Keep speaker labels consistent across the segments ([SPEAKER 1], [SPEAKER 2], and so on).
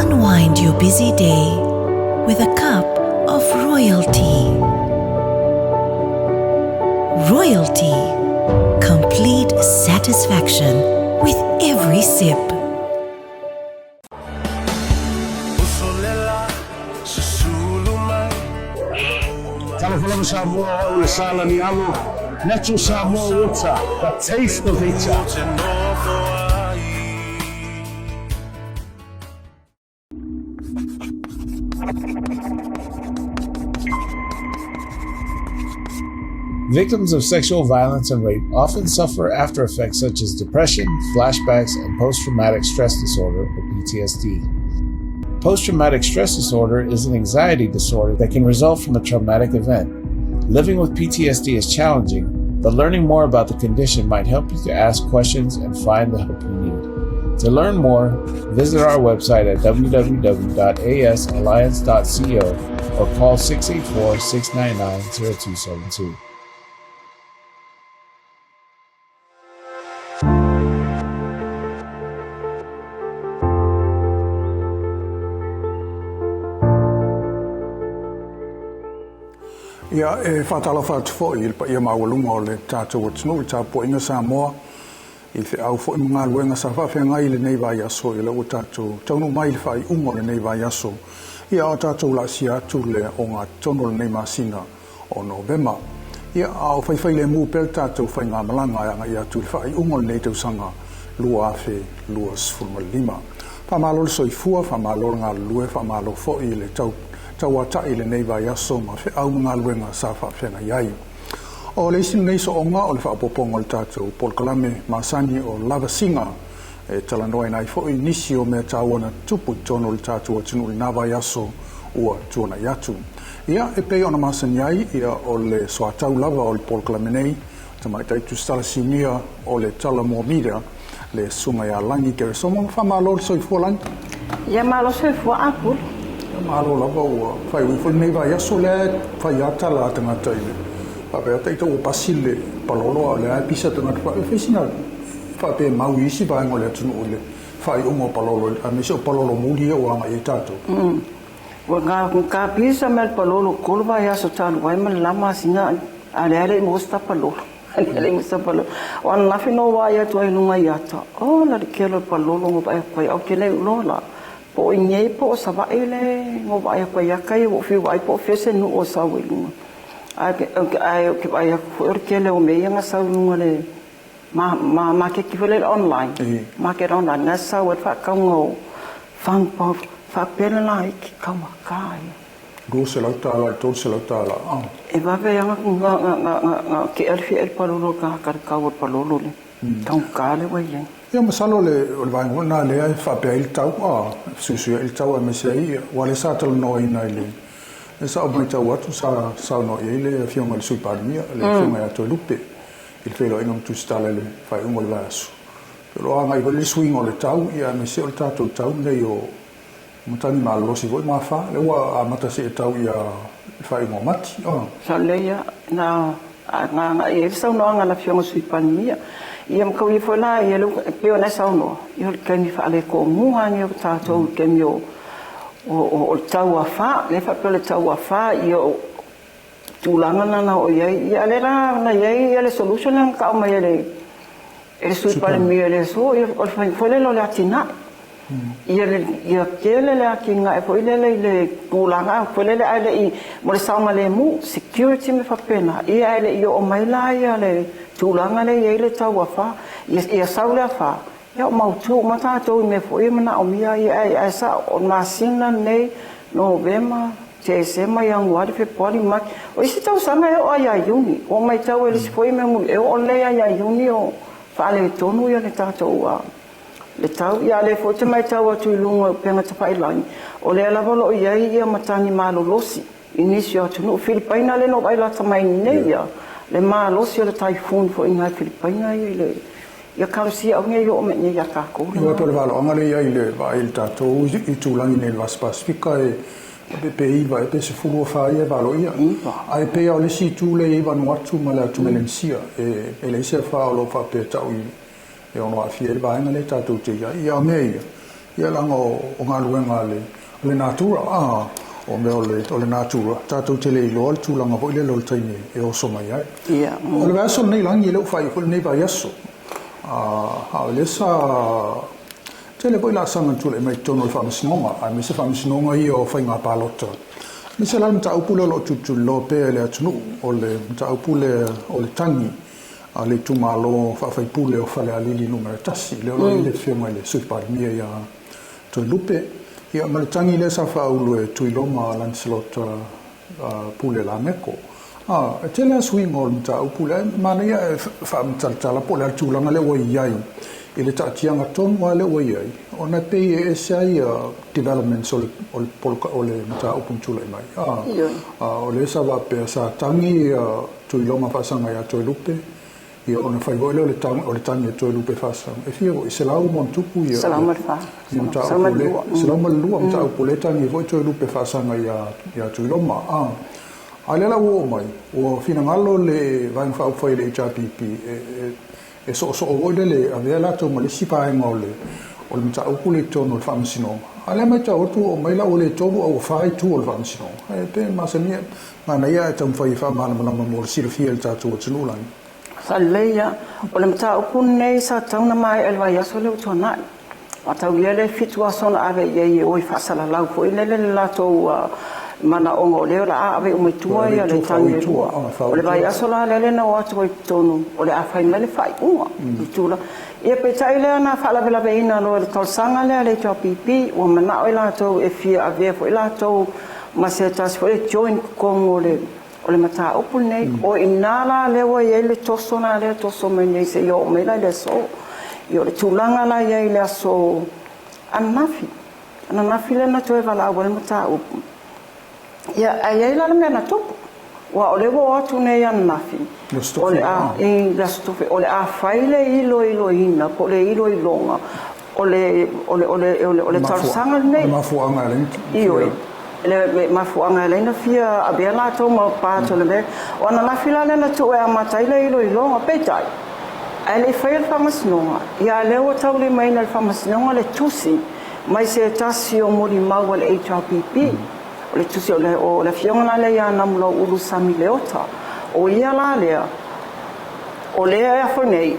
[SPEAKER 1] Unwind your busy day with a cup of royalty. Royalty. Complete satisfaction with every sip.
[SPEAKER 2] Talafalama Samoa, Ule Sala ni Alo, Natural Samoa water, the taste of it. Victims of sexual violence and rape often suffer after effects such as depression, flashbacks, and post-traumatic stress disorder, or PTSD. Post-traumatic stress disorder is an anxiety disorder that can result from a traumatic event. Living with PTSD is challenging, but learning more about the condition might help you to ask questions and find the help you need. To learn more, visit our website at www.asalliance.co or call 684-699-0272.
[SPEAKER 3] Ia whatala whatu fo i pa ia mawalunga o le tātou atinu i tāpo inga Samoa i whi au fo i mga luenga sa whawhenga i le nei vai aso i le o tātou taunu mai le whai ungo le nei vai aso ia o tātou la si atu le o ngā tono le nei masina o Novema ia au whaiwhai le mū pel tātou whai ngā malanga anga i atu le whai ungo le nei tausanga lua awhi lua sfulma lima whamalo le soifua whamalo ngā lue whamalo fo i le tauata i le nei vai aso ma whi au mga luenga sa whawhenga iai. O le isi nei so onga o le whaapoponga le tātou polkalame masani o Lavasinga e talanoa nai fo i nisi o mea tāwana tupu tono le tātou atinu i nā vai aso ua tuana iatu. Ia e pei ona masani ai ia o le soatau lava o le polkalame nei tamai taitu stalasinia o le tala mua mira le sunga ia langi kere somo whamalo le soifua langi.
[SPEAKER 4] Ia malo soifua apur.
[SPEAKER 3] Malo lava ua whai wifo nei vai aso le whai ata la tangata ile. Whapea teita ua pasile palolo le ai pisa tangata whai whisina whape mau isi vaenga le atunu ule whai ungo palolo a mese o palolo muli o anga i tātou.
[SPEAKER 4] Ua ngā pisa mel palolo kolo vai aso tālu wai man lama singa ale ale mosta palolo. Ale mosta palolo. Wan nafi no vai atu ai lunga i ata. O la di kelo palolo ngo vai au kele ulola. Po ingei po sa vai le ngo vai ko yakai o fi vai po fese no o sa welunga ai ke vai ko kele o me nga sa lunga le ma ke ki vele online ma ke online na sa wat fa ka ngo fang po fa pele lai ki ka ma kai
[SPEAKER 3] do se la tala to se la tala
[SPEAKER 4] e va ve nga ke alfi el palolo ka ka o palolo le ka le wa ye.
[SPEAKER 3] Ia masalo le vaenga na le ai whapea il tau susuia il tau a mesei wa le sa tala no ina ile e sa o mai tau atu sa no ile le fionga le suiparimia le fionga atu lupe il felo inga tu stala le fai ungo le vasu pero anga i le swing o le tau ia mesei o le tatu tau nei o matani malo si voi ma fa le wa mata se tau ia fai mo mati
[SPEAKER 4] sa le ia na nga e sa no anga la fionga suiparimia ia mkau i fola ia lu ke ona sauno ia ke mi fa le ko muha ni o tato ke mi o tau afa le fa pele tau afa ia tulanga na o ia le ra na ia le solution ka o mai le super mi le so ia o fa fole lo latina ia kele le akinga e foi le tulanga fole le ale i mo le sauma le mu security me fa pena ia le o mai la ia le tulanga le ile tau afa ia saula fa ia mautu mata to me foi mana o mia ia sa o masina nei Novema sema yang wadi fe poli mak o isi tau sana o ia yuni o mai tau ele foi me mu e o le ia yuni o fa le tonu ia le tau le tau ia le fo te mai tau atu lunga penga tapai lai o le ala volo ia matani malo losi inisio atu no Filipaina le no vai la tamai nei ia le malosi o le taifun fo inga Filipaina ile ia kalusia o ngai o me ia ka ko
[SPEAKER 3] ia to le valo anga le ia ile vai il tatou i tulangi nei vas pacifica e pe iva e pe se fu fa ia valo ia ai pe o le si tu le iva no atu mala tu melensia e le se fa o lo fa pe tau e ono afia le vai le tatou te ia me ia ia langa o ngā luenga le natura o me ole natura tātou te le ilo le tūlanga hoi le lo taini e o so mai ai o le vaso nei langi le ufai hoi nei vai aso le sa te le hoi la sanga tūle mai tono le whamasinonga ai me se whamasinonga i o whai ngā pālota me se la mta upule lo tutu lo pe le atunu o le mta upule o le tangi le tumalo whawhai pule o whale alili numera tasi le o le whionga le suipari mia ia toi lupe ia malitangi le sa whaulu e tuiloma Lancelot pule la meko te le swing o mta upule mana ia e whaamtaltala po le altulanga le wai iai i le taatianga tonga le wai iai o na pei e sai developments o le mta upuntula i mai o le sa wape sa tangi tuiloma whasanga ia toi lupe ia ona fai voi le tangi toi lupe fasa e fio i se lau mon tupu ia
[SPEAKER 4] salamat fa
[SPEAKER 3] salamat lua mta upule tangi voi toi lupe fasa ia tuiloma ale la wo mai o fina ngalo le vai fa fai le HRPP e so o le ave la to mo le sipa ngole o mta upule tono fa msino ale mai ta o tu o mai la o le tono o fai tu o fa msino e pe masamia mana ia tam fai fa mana mo sir fiel ta tu tsulan
[SPEAKER 4] Salleia, o le mta upun nei sa tauna mai elwa yaso le utona. Atau le fitua sona ave ye o fasala lau ko le la to mana ongo le la ave o mitua ia le tangi tua. O le vai aso la le na o to tonu o le afai le fai unga. Tula. Ia pe tai le na fala vela veina lo le tolsanga le HRPP o mana o la to e fia ave fo la to ma se tas fo le join kongo le o le mata upul nei o inala le wa ye le toso na le toso me nei se yo me la le so yo le tulanga la ye le so anafi le na to vala o le mata upul ya ai la me na to wa o le wo tu nei anafi o le la stofe o le a faile ilo ina ko le ilo ilonga o le tarsanga nei
[SPEAKER 3] ma fu anga le
[SPEAKER 4] io le mafuanga le na fia abela to ma pa to le me ona la fila le na to e mata ile ilo petai ele fail famasnonga ya le o tawli mai na famasnonga le tusi mai se tasi o mori mau le HRPP le tusi o le fiona le ya na mulo ulu sami leota o ia la le o le ya fonei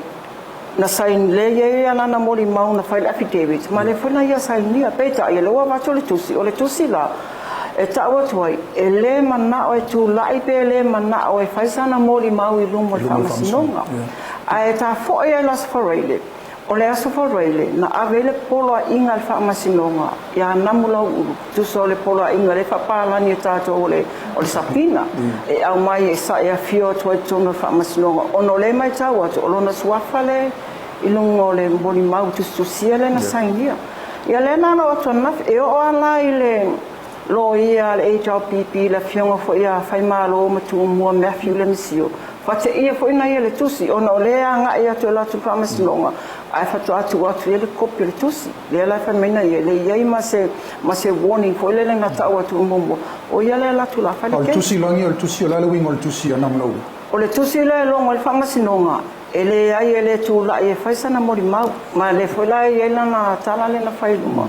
[SPEAKER 4] na sain le ya na mori mau na file affidavit ma le fona ya sain ni petai le o va to le tusi la e tawa toi e le mana o e tu lai pe le mana o e faisana mori mau I lumo famasnonga a e ta fo e las forele o le aso forele na avele polo inga al famasnonga ya namula tu so le polo inga le fa pala ni tato o le sapina e au mai e sa e fio toi tono famasnonga ono le mai tawa o lona suafale I lungo le mori mau tu siele na sainia ya le na no to na e o ala ile lo ia le HRPP la fionga fo ia fai malo matu mo me fiule misio fate ia fo ina ia le tusi ona o le anga ia to la tu famasnonga ai fatu atu ele copy le tusi le la fa mena ia le ia ma se warning fo le na tawa tu mombo o ia le la tu la fa le
[SPEAKER 3] tusi langi o tusi o la le wingo le tusi ana mlo
[SPEAKER 4] o le tusi le longo le famasnonga ele ai ele tu la ia faisana mori mau ma le fo la ia na tala le na failuma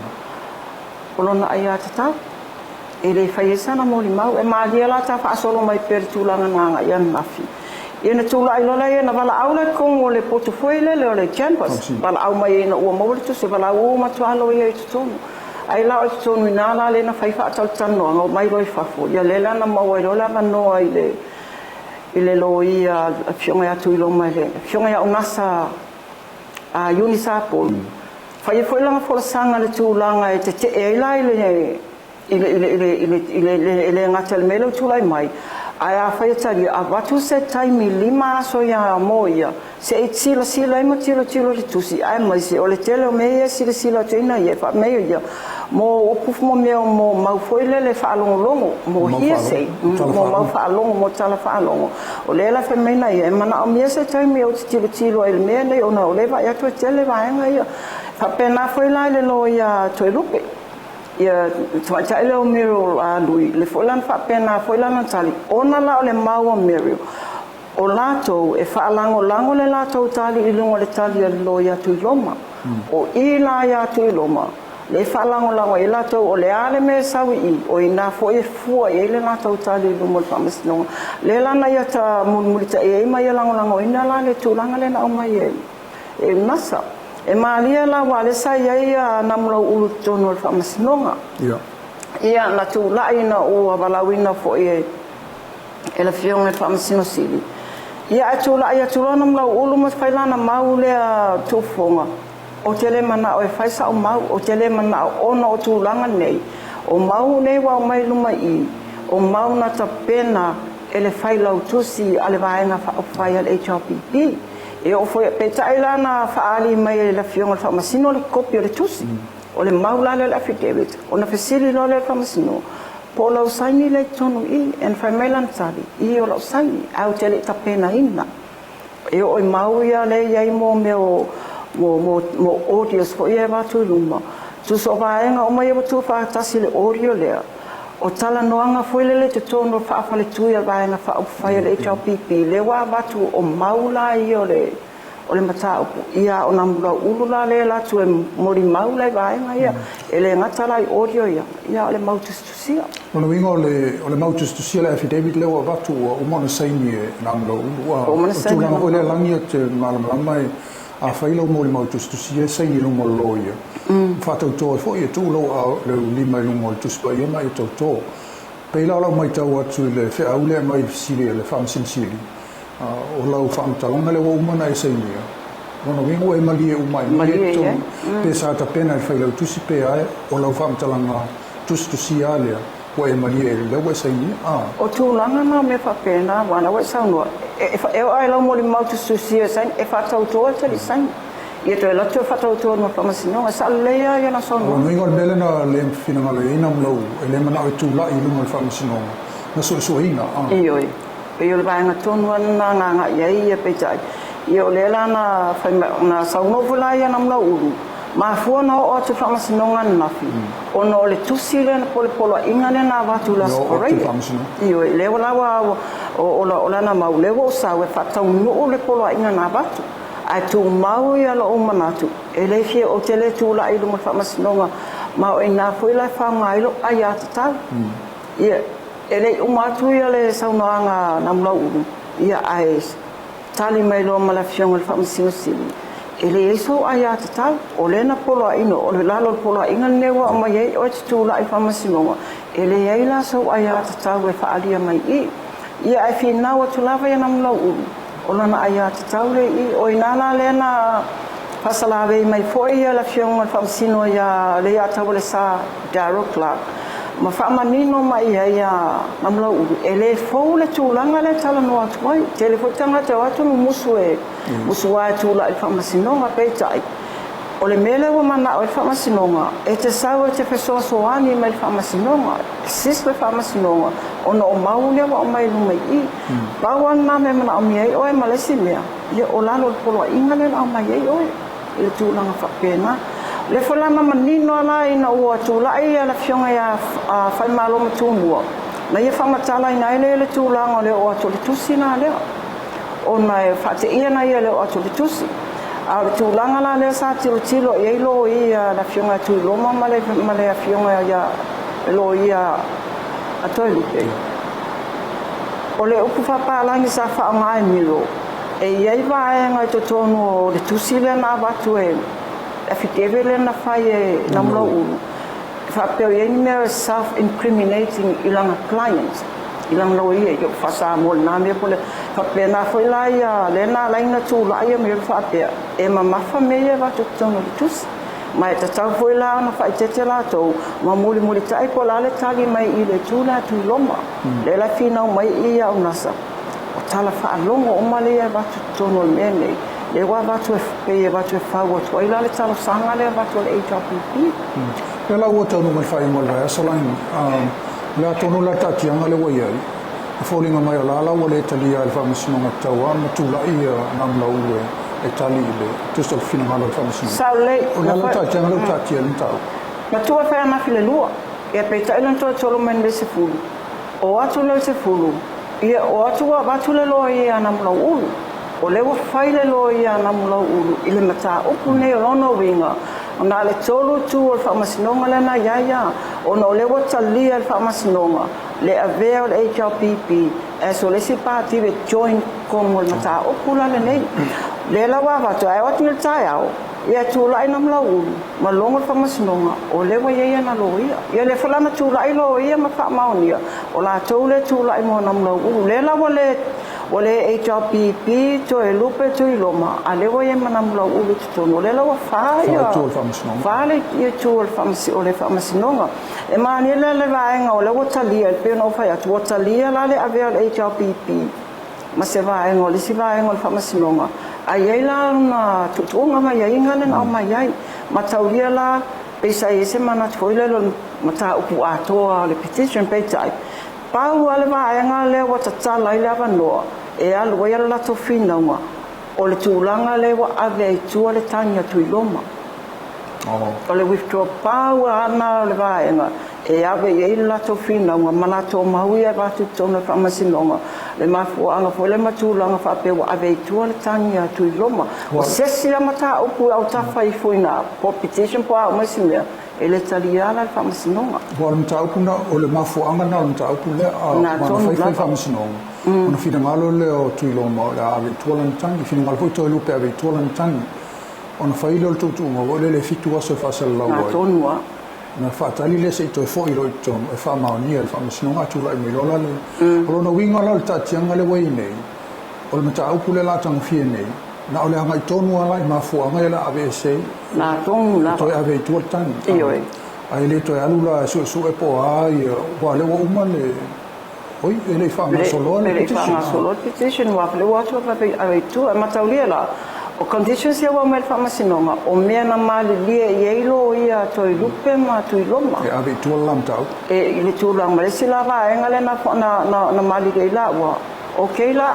[SPEAKER 4] o lona ai ata ele faisana moli mau e malia la ta fa solo mai per tulanga nga ia nafi ina tula ilo la ina vala aula con le portfolio le campus vala au mai ina o mo tu se vala o ma tu alo ia tonu ai la o tonu ina la le na fai fa tal tano ngo mai roi fa fo ia le la na mo ilo la no ai le lo ia fionga tu ilo mai le fionga ia unasa a unisapol fai foi la fo sanga le tulanga e te e la ile ile ngatel melo tulai mai ai fai tali a watu se taimi lima so ya moia se itsila sila mo tilo le tusi ai mai se ole tele me sila tena ye fa me ya mo opuf mo me mo mau foi le fa longo mo hie se mo mau fa longo mo tala fa longo ole la femina ye mana o me se taimi o tilo ele me ne ona ole va ya to tele va nga fa pena foi la le lo ya to lupe ia twa le miro a lui le folan fa pena folan tali ona la le mau miro o lato e fa lango le lato tali I lungo le tali lo ya tu loma o ila ya tu loma le whalango e lātou o le ale me sau I o ina fo e fua e le lātou tāli lumo le whamasinonga le lana ia ta mulita e mai e lango ina la le tūlanga le na o mai e nasa e malia la wa le sai ia na mula ulu tono le whamasinonga ia na tūlai na o walawina fo e la fionga le whamasino sili ia tūlai tūlana mula ulu ma whailana mau lea tūfonga o tele mana o faisa o mau o tele mana o ona o tūlanga nei o mau nei wa mai luma I o mau na tapena ele failau tusi ale vaenga fa o faia le HRPP e o foi pe tailana faali mai le fionga fa masino le copy le tusi o le mau la le affidavit ona fesili lo le fa masino po lo saini le tonu I en famailan tali I o lo saini au tele tapena ina e o mau ia le ia mo me mo audios fo ia va tu luma tu so vaenga o mai tu fa tasi le audio le o tala noanga foi le te tono fa fa le tu ia vaenga fa o fa le HRPP le wa va tu o maula I o le mata ia o namula ulula le la tu mori maula vaenga ia ele ngata lai audio ia o le mau tu sia
[SPEAKER 3] o le wingo o le mau tu sia le affidavit le wa va tu o mona saini namula ulu
[SPEAKER 4] o mona saini
[SPEAKER 3] o le langia te malama a failo mo le mau tu sia saini lo mo loia fa tau to fo ia tu lo le lima lo mo tu spa ia mai to pe la mai tau atu le fe au le mai sili le fam sincili o lau fam talonga le wo mana e saini ono wingo e mali e umai to pe sa ta pena e failo tu si pe ai o lau fam talanga tu sia le o e mali e le wo saini
[SPEAKER 4] o tu langa na me fa pena wana wa sa no e ai lo mo le mau tu sia saini e fa tau to te saini ia to la to fa tau to no fa masino sa le ia na so no
[SPEAKER 3] wingo bele na le fina ngala ina mlo ele mana o tu la I lu mo fa masino na so ina
[SPEAKER 4] io le vaenga tonu na nga ia pe tai io le la na fa na sa no vula ia na mlo ulu ma fu no o tu fa masino na fi ono le tu sile na polo inga na va tu la spray io le wala wa o la na ma le wo sa we fa tau no le polo inga na va tu ai tu mau ia lo manatu ele fie o tele tu la I lu fa masino ma o ina foi la fa ngai lo ai ata ia ele umatu ia le saunoanga na mlau ia ai tali mai lo mala fionga fa masino sili ele so ai ata o le na polo ino o le lalo polo inga newa mai ai o tu la fa masino ele ai la so ai ata we fa alia mai ia ai fina o tu lava ia na mlau o lana ai ata le I o inala le na pasalawe mai foi ia la fionga fa masino ia le ata le sa Darryl Clark ma fa manino mai ia namla ele fo le tulanga le tala no atoi telefo tanga te watu musue musua tula fa masino ma pe tai o le mele o mana o fa masino e te sawa te peso soani mai fa masino sis le fa masino ono o maule o mai no mai I bawan na me mana o mai o e malesi mea le o lalo polo inga le o mai o le tulanga fa pena le fola mama nino la ina o tula ia la fionga ia fa malo mtumua na ia fa matala ina ile tulanga le o to tusina le o mai fa te ia na ia le o to tusi a tulanga la le sa tilo ia lo ia la fionga tu lo mama le fionga ia lo ia atoi o le upu fa pa la ni sa fa ngai milo e ia va ngai to tono le tusi le na va tu affidavit na fai na mlo fa pe ye ni self-incriminating ilang clients ilang lo ye yo fa sa mo na me pole fa pe na foi la ya le na la ina tu la ya me fa pe e ma fa me ye va tu tono tus mai ta ta foi la na fa te la to ma muli tai po la le tali mai I le tu la tu loma le la fina mai ia una sa o tala fa longo o male ya va tu tono me nei le wa va tu pe va tu fa wo to ila le talo sanga le va tu le HRPP
[SPEAKER 3] le la wo to no mai fa mo la so lan la to no la ta ti anga le wo ye fo linga mai la wo le tali al fa masino ta wa ma tu la ia nam la wo e tali le tu sto fino ma la fa masino
[SPEAKER 4] sa le
[SPEAKER 3] la ta ti anga le ta ti al ta
[SPEAKER 4] ma tu fa na file lua e pe ta ila to solo men le se fulu o atu le se fulu ia o atu va tu le lo ia nam la o le wa faile lo ia na mula ulu ile mata upu ne rono winga na le tolu tu o fa masinonga le na ya o no le wa tali al fa masinonga le ave o le HRPP e so le si parti le join con o mata o pula le nei le la wa va to ai wa til tai au ia tu lai nam la u ma longa fa masinonga o le wa ia na lo ia le fala na tu lai lo ia ma fa maunia o la tu le tu lai mo nam lo u le la wa le o le HRPP to e lupe to i loma a le wa ia ma nam lo u tu no le la wa fa ia fa le ia tu fa o le fa masinonga e ma ni le va nga o le wa talia pe no fa ia tu wa talia la le ave o HRPP ma se va nga le si va nga fa masinonga ai la na tutunga mai ai ngana na mai ai mataulia la pesa ese mana foile lo mata upu ato le petition pe tai pa wale va nga le wa tata la ile avano e al wa ya la to fina nga o le tulanga le wa ave tu le tanya tu loma o le withdraw power na le va nga e ave ye la to fina nga mana to maui e va tu tona fa masinonga le mafu anga fo le matulanga fa pe wa ave tu le tanya tu loma o sesi la mata upu au ta fai foina po petition po a masinga ele talia la fa masinonga
[SPEAKER 3] o le mata upu na o le mafu anga na mata upu le a ma fa masinonga ona fina malo le o tu loma le ave tu le tanya fina malo to lu pe ave tu le tanya ona fai lo tu mo le fitu so fa sel la
[SPEAKER 4] na tonua
[SPEAKER 3] na fa tali le se to fo i lo to e fa ma ni e fa masinonga tu la mi lo la le o no winga la ta tianga le wei nei o le mata upu le la tang fie nei na o le ngai tonu ala ma fu anga la ave se
[SPEAKER 4] na tonu la
[SPEAKER 3] to ave tu tan ai le to alu la su e po ai wa le wa umale oi ele fa ma solo
[SPEAKER 4] le petition wa le wa to ave tu ma taulia la o conditions ia wa mai fa masinonga o mea na mali lia i ilo ia to i lupe ma tu i loma
[SPEAKER 3] e ave tu lam tau
[SPEAKER 4] e ile tu lam le sila va engale na mali ke la wa okay la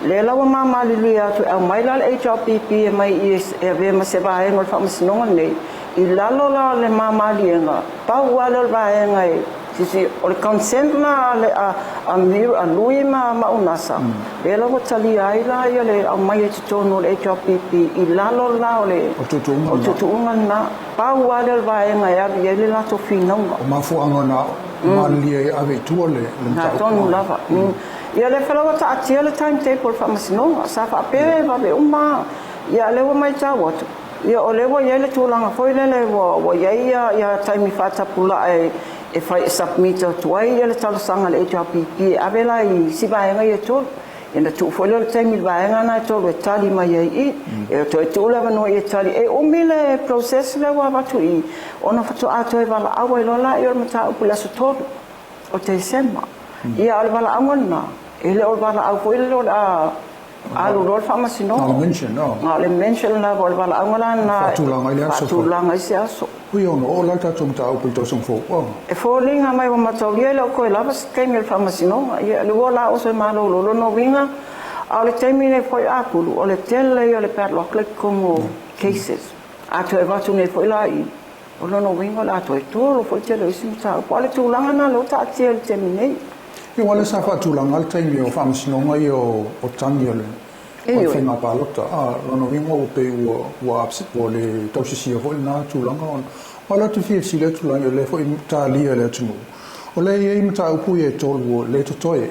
[SPEAKER 4] le la wa mali lia to au mai la HRPP e mai e ave ma se va engol fa masinonga nei i la lo la le mali nga pa wa lo va engai si o le consent na le a mir a lui ma unasa e la tali ai la ia le a mai te tono le HRPP i la lo la o le
[SPEAKER 3] o tutu
[SPEAKER 4] na pa wa le vai nga ia le la to fina
[SPEAKER 3] o ma fu anga na mali e ave tu le
[SPEAKER 4] na tonu lava ia le fela ta atia le timetable fa masinonga sa fa pe va be uma ia le mai ta watu ia o le wa ia le tulanga foi le wa ia time fa ta pula e fai submit to ai ele tala sanga le HRPP avela I si vai nga ye to ina tu foi le time vai nga na to le tali mai e to la no ye tali e o mile process le wa tu I ona fatu ato e vala awa lo la e mata o pula so to o te sema ia al vala angona ele o vala au foi le alu rol fa masino le mention la vol vala angona na tu langa se aso
[SPEAKER 3] ui ono o la tatou mata upu to song fo
[SPEAKER 4] e fo linga mai wa mataulia le ko lava skemel fa masino ia le wola o se malo lo no winga a le temine foi apulu o le tele o le padlock le como cases a to e vatu ne foi la I o no winga la to e to foi tele sim ta po le tu langa na lo ta tele temine
[SPEAKER 3] e wala sa fa tu langa al time o fa masino ngai o tangi le o fina palota no winga o pe o upset o le tosi o na tu langa on wala tu fi si le tu langa le fo Italia le tu o le e mata upu e tolu le to toe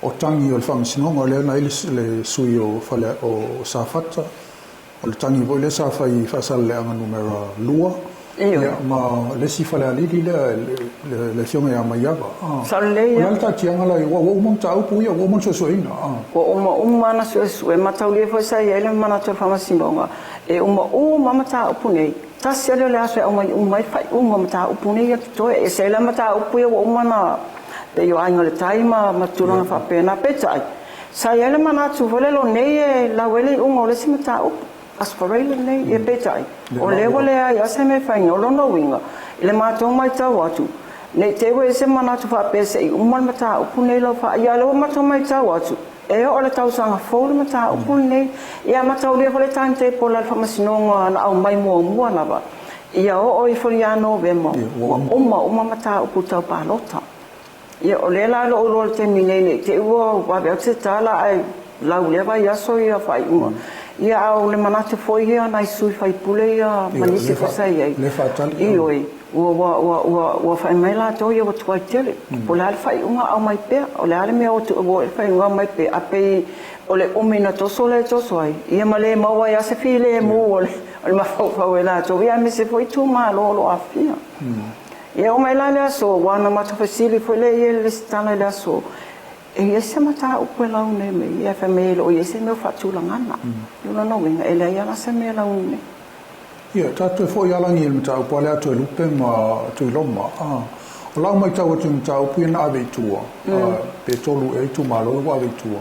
[SPEAKER 3] o tangi o famasino o le na le sui o fale o safata o le tangi vo le sa fai fa sal le anga numero lua ma le si fale ali le fiome a maiava
[SPEAKER 4] salle
[SPEAKER 3] o ta tianga la o mo ta upu o mo so ina
[SPEAKER 4] o mana so e mata le fo sai ele mana to famasino e mata upu nei ta se le aso o mai fai mata upu nei to e se la mata upu o mana pe yo ango le taima matulanga fa pena peta sai ele mana tu vole lo nei la wele le si mata upu aspirate nei e peta o le wole ai ase me fai no lo no winga le mato mai ta watu nei te we se mana tu fa pese mata upu nei lo fa ya lo mato mai ta watu e o le tau sanga fo mata upu nei ia mata o le vole tante po la famasino na au mai mo na ba ia o I fo ya no ve mo uma mata upu ta pa lota ia o le la lo te minene te wo wa be se tala ai la le va ya so ia fa ia au le manatu foi ia nai sui fai pule ia manisi fasai ai ioi wa fai mai la to ia watu ai tele pola fai unga au mai pe o le ale me o tu fai unga mai pe ape o le umina to sole to soi ia male maua ia se file mu o le ma fa la to ia me se foi tu ma lo afia ia o mai la le so wana mata fasili foi le ia le stana le so e se mata o pela une me ia fa me lo ia se me fa tu langana yo no venga ele ia la se me la une
[SPEAKER 3] ia tatu foi ala ngi mata o pala to lupe ma tu loma o la mai tau tu mata o pina ave tua pe tolu e tu malo o ave tua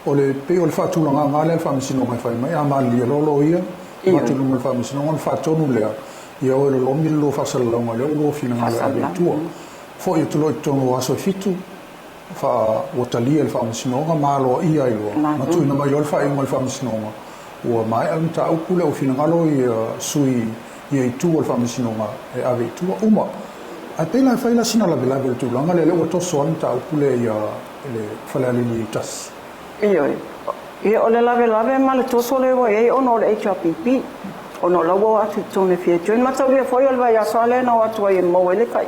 [SPEAKER 3] o le pe o le fa tu langana le fa misino mai fa mai ama li lo ia ma tu no fa misino on fa tonu le ia o lo mi lo fa sala ma le lo fina ala ave tua foi tu lo tonu aso fitu fa wotalia le fa masinoga malo ia i lo ma tu na mai o fa ingol fa masinoga o mai am ta o kule o fina galo i sui i tu o fa masinoga e ave tu uma a pela fa ila sina la bela bel tu langa le o to so am ta o kule ia le fa la li tas e o le lave mal to so le o e ono le HRPP ono la wo atu tone fie join ma tau le foi o vai aso le na atu e mo ele kai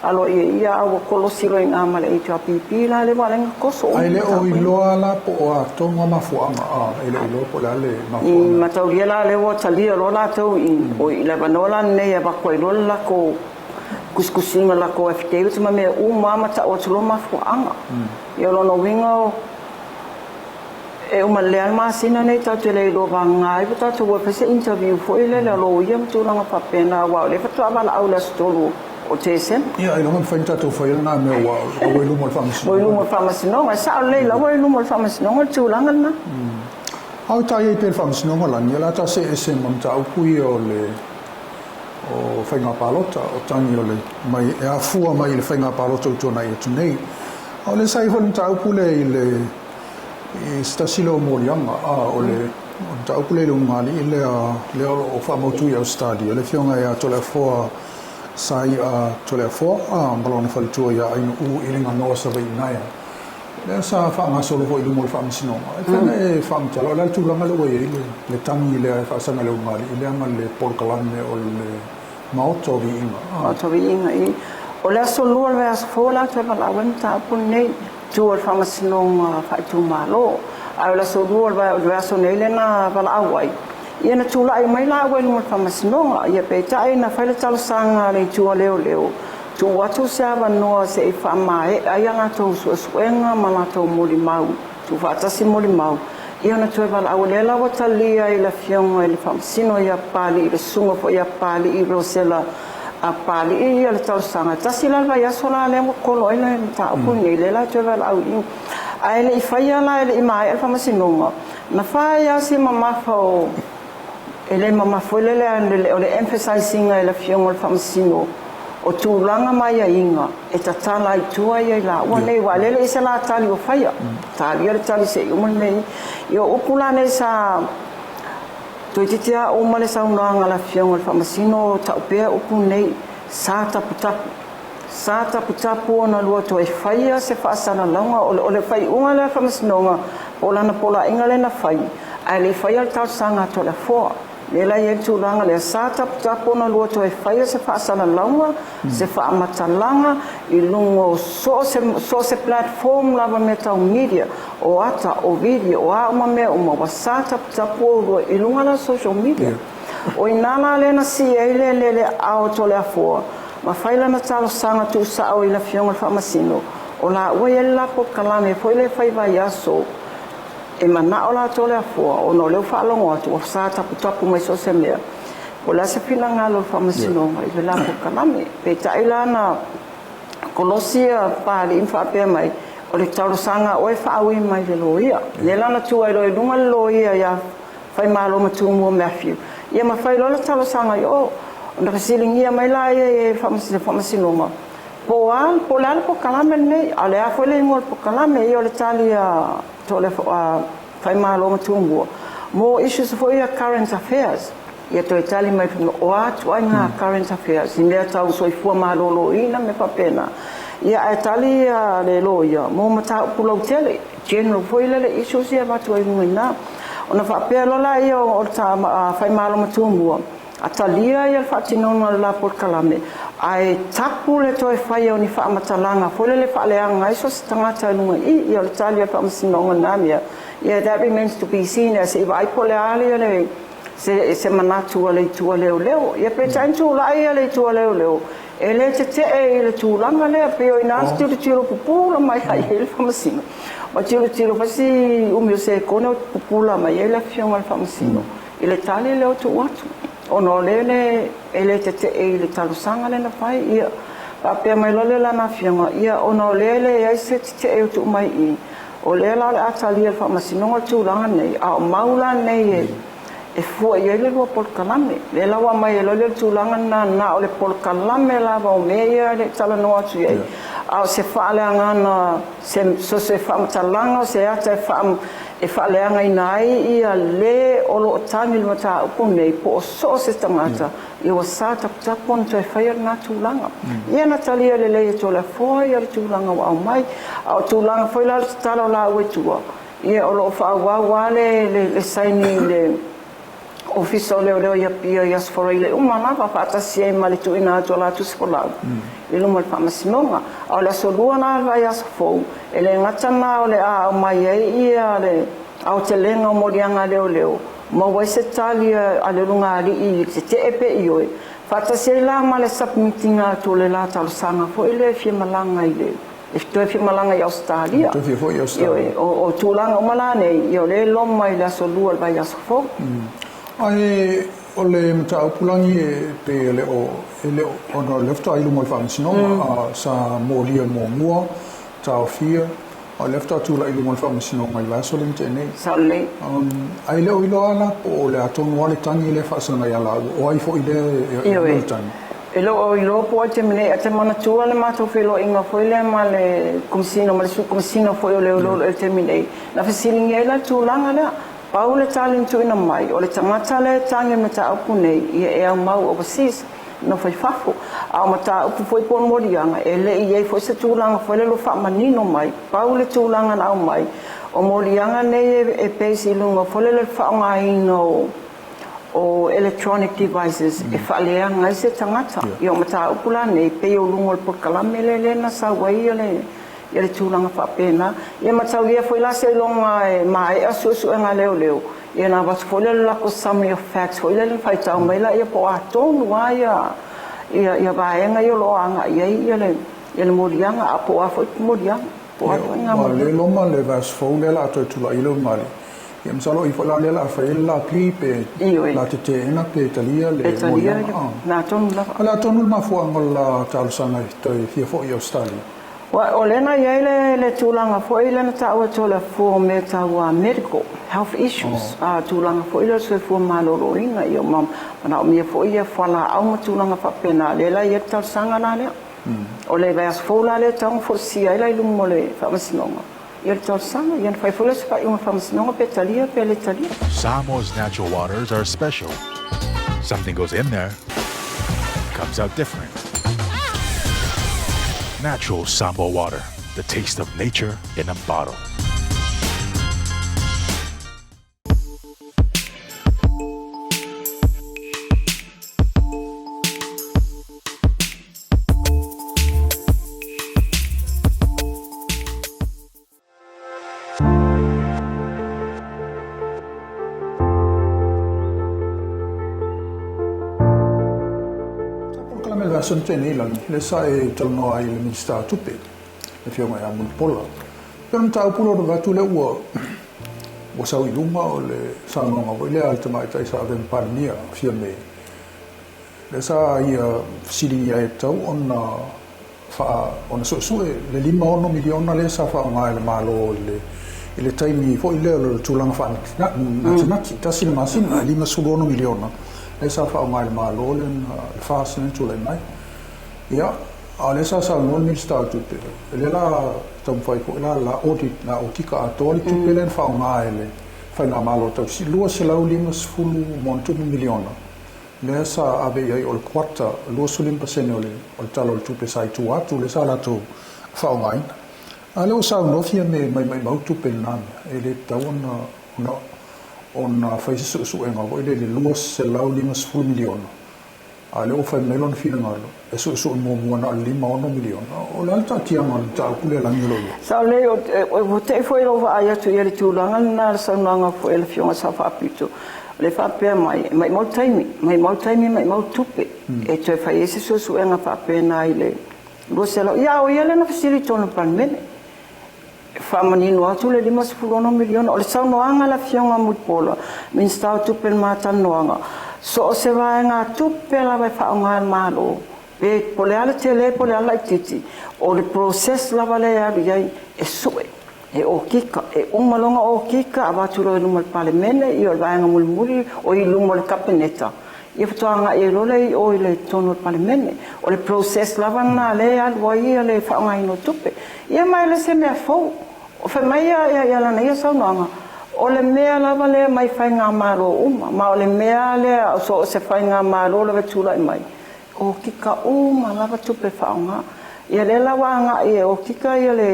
[SPEAKER 3] alo ia au kolosiro inga male HRPP la le wale koso ai le o iloa la po a tonga mafuanga ele ilo po la le
[SPEAKER 4] mafuanga i matauria la le wo talia lo la tau i o i le vanola ne e bako ilo la ko kuskusinga la ko FTU tuma me mama ta o tulo mafuanga ia lo no winga e o male alma sina nei ta tele lo vanga i ta tu wo pese interview foi le lo ia tu langa papena wa le fa tu abala au la stolu o te sen
[SPEAKER 3] ia i longa fainta to foi na me wa o lu mo famis
[SPEAKER 4] o lu mo famis no ma sa le la o lu mo famis no tu langa na
[SPEAKER 3] au ta ia per famis no la ni la ta se mon ta o pui o le o fainga palota o tani o le mai e a fua mai le fainga palota tu na tu nei o le sai hon ta o pule le sta silo mo yanga o le ta o pule lo mali le o fa mo tu ia stadio le fionga ia to le fo sai to le fo balona fal tu ia inu ilinga no sa vai naia le sa fa ma solo ho ilu mo fa misino e fa mo talo la tu la malo e le tangi le fa sa malo mali le amal le porcalanne o le mauto
[SPEAKER 4] vi i o le solo le as fo la te la wenta punne tu fa misino fa tu malo a la solo le aso nele na vala awai ia na tula ai mai la wai mo famasino ia pe tai na faile talo sanga le tu leo tu watu sa no se fa mai ai ana to suenga mala to molimau tu fa tasi molimau ia na tu vala awela watalia ila fionga ile famasino ia pali le sungo fo ia pali i rosela a pali ia le talo sanga tasi la vai asola le mo kolo ile ta pungi le la tu vala au ai le faia la ile mai famasino na faia si mama fo ele mama foi le o le emphasizing ele fiong o famasino o tu langa mai ainga e tatala i tua ia la o nei wa le se la tali o faia tali le tali se o nei io o pula ne sa to titia o male sa unanga la fiong o famasino ta pe o punei sa ta putapu ona lo to e faia se fa sana longa o le fai unga le famasino o lana pola inga le na fai ai le faia ta sanga to la fo le la ye tu langa le sata tapona lo to e fai se fa sana longa se fa matalanga i lungo so se platform lava meta media o ata o video o ama me o ma sata tapo i lunga la social media o inana le na si le auto le fo ma fai la na talo sanga tu sa o ila fiong fa masino o la o ye la po kalame foi le fai vai aso e mana ola tole fo o no le fa longo tu sa tapu mai so se me o la se fina ngalo fa masino i la ko kaname pe taila na kolosia pa le infa pe mai o le talo sanga o fa wi mai le loia le lana tu ai lo lunga loia ya fai malo matu mo me afiu ia ma fai lo talo sanga yo na silingia mai la e fa masino ma po kalame nei ale a foi le mo po kalame io le talia tole fai malo matungo mo issues foi a current affairs ia to tali mai o atu nga current affairs in le tau soi fu malo lo ina me papena ia talia le loia mo mata pulo tele general foi le issues ia matu ai ngina ona fa pe lola ia o ta fai malo matumua atalia ia fa tinona la por kalame ai tapu le toi fai o ni fa matalanga fo le fa le anga iso tangata lunga I ia le talia fa masinonga namia yeah that remains to be seen as if I pole ali le se manatu le tu leo ia pe tantu la ia le tu leo ele te le tu langa le pe o ina tu tiro pupula mai hai ele fa masino ma tiro fasi o meu se kono pupula mai ele fiona fa masino ele tali leo tu watu ono lele ele te le talu sanga le na fai ia pa pe mai lole la na fiona ia ono lele ia se te tu mai I o le la le atalia fa masino tu langa nei a maula nei e fu ia le lo por kalame le la wa mai le tu langa na o le por kalame la va o meia le tala no atu ia a se fa le ngana se fa talanga se ata fa e fa le anga inai ia le o lo tani le mata o nei po so se tamata I o sa ta pon te fa na tu langa ia na talia le to la fo ia tu langa wa mai a tu langa foi la tala la o tu ia o lo fa wa le saini le officer leo ia pia ia sfora ile umana fa fata sie mali tu ina to la tu sfola ile mo fa masinonga o la solua na va ia sfo ele ngata na ole a mai ia le au te lenga mo dianga leo mo wa se talia ale lunga ali I se te epe io fata sie la male submittinga to le la tal sanga fo ile fi malanga ile e to fi malanga ia Australia
[SPEAKER 3] to fi fo ia Australia
[SPEAKER 4] o tu langa o malane io le lo mai la solua va ia sfo
[SPEAKER 3] ai o le mtau pulangi pe le o no lefta I lumo fansino sa molia mo mua tau fia o lefta tu la I lumo fansino mai la solente nei
[SPEAKER 4] sa le
[SPEAKER 3] ai le o ilo ala o le atonu ale tangi le fa sana ya la o ai fo ile tangi
[SPEAKER 4] ilo po te mene ate mana tua le mato felo inga foi le male komsino male su komsino foi o le termine na fasiling ela tu langa la Paule talin tu ina mai o le tangata le tangi mata upu nei ia e au mau overseas no foi fafu au mata upu foi pon morianga ele ia foi se tulanga foi le lo fa manino mai Paule tulanga na au mai o morianga nei e pesi lunga foi le fa ngai no o electronic devices e fa le ngai se tangata ia mata upu la nei pe o lunga por kalamele le na sa wai le ia le tūlanga whapena. Ia matau ia foi la se longa e mai a susu e ngā leo. Ia nā watu foi le lako summary of facts, foi le whaitau mai la ia po a tonu a ia vaenga ia loa anga ia le morianga a po a foi morianga. Po a toi ngā morianga.
[SPEAKER 3] Le loma le vas fau le la toi tula ilo mali. Ia msalo I fola le la fai la klipe la te ena pe talia le morianga.
[SPEAKER 4] Nā tonu la.
[SPEAKER 3] Ala tonu ma fuanga la talusanga toi fia fo I Australia.
[SPEAKER 4] Wa olena ia le tūlanga foi le na tau to le for meta wa medical health issues tūlanga foi le se for maloro inga ia mam na o mia foi ia fala au tūlanga fa pena le la ia tau sanga na le o le vas fola le tau for sia ia lu mole fa masinonga ia tau sanga ia fa fola se fa uma fa masinonga pe talia pe le talia
[SPEAKER 5] Samoa's natural waters are special. Something goes in there, comes out different. Natural Sambo water, the taste of nature in a bottle.
[SPEAKER 3] Son tene lang le sai tono ai le minister tupe le fio mai amun pola pero mta pulo do vatu le o sa i luma o le sa no ma le alta mai tai sa den pandemia fio me le sa ia sili ia tau on so le lima ono miliona le sa fa mai le malo le tai ni fo le tulang fa na ta sil masin lima sulono miliona le sa fa mai le malo le fa sen tu le mai ia ale sa no minister tupe le la tom fai ko la audit na otika atoli tupe le fa mai le fa na malo ta si lo se la lima sfulu montu miliona le sa ave ai ol quarta lo sulim pasenole ol talo tupe sai tu atu le sa la tu fa mai ale o sa no fia me mai mau tupe na ele ta no ona fai su enga vo le luas se lau 5 milion ale o fai melon fina ngalo e su mo na 5 milion o la ta tia ma ta pule la ngelo
[SPEAKER 4] sa le o te foi lo va ya tu yele tu langa na sa nanga fo el fionga sa fa pito le fa pe mai mo taimi mai mo tupe e te fai ese su enga fa pe na ile lo se lo ya o yele na facilito no palmene fa manino atu le 5 milion o le sa noanga la fionga mo polo min sta tupe mata noanga so se va nga tupe la va fa nga malo e pole ala tele pole ala titi o le process la vale ya e sue e o kika e un malonga o kika ava tulo no mal parlamento io va nga mulmuri o i lumo le capeneta e ftoanga e lo lei o le tono parlamento o le process la va nga le al voi le fa nga no tupe e mai le se me fo o fa mai ya la nei sa nga o le mea lava le mai fai ngā maro uma ma o le mea le so se fai ngā maro le tula mai o kika uma lava tupe whaonga ia le lawa nga e o kika ia le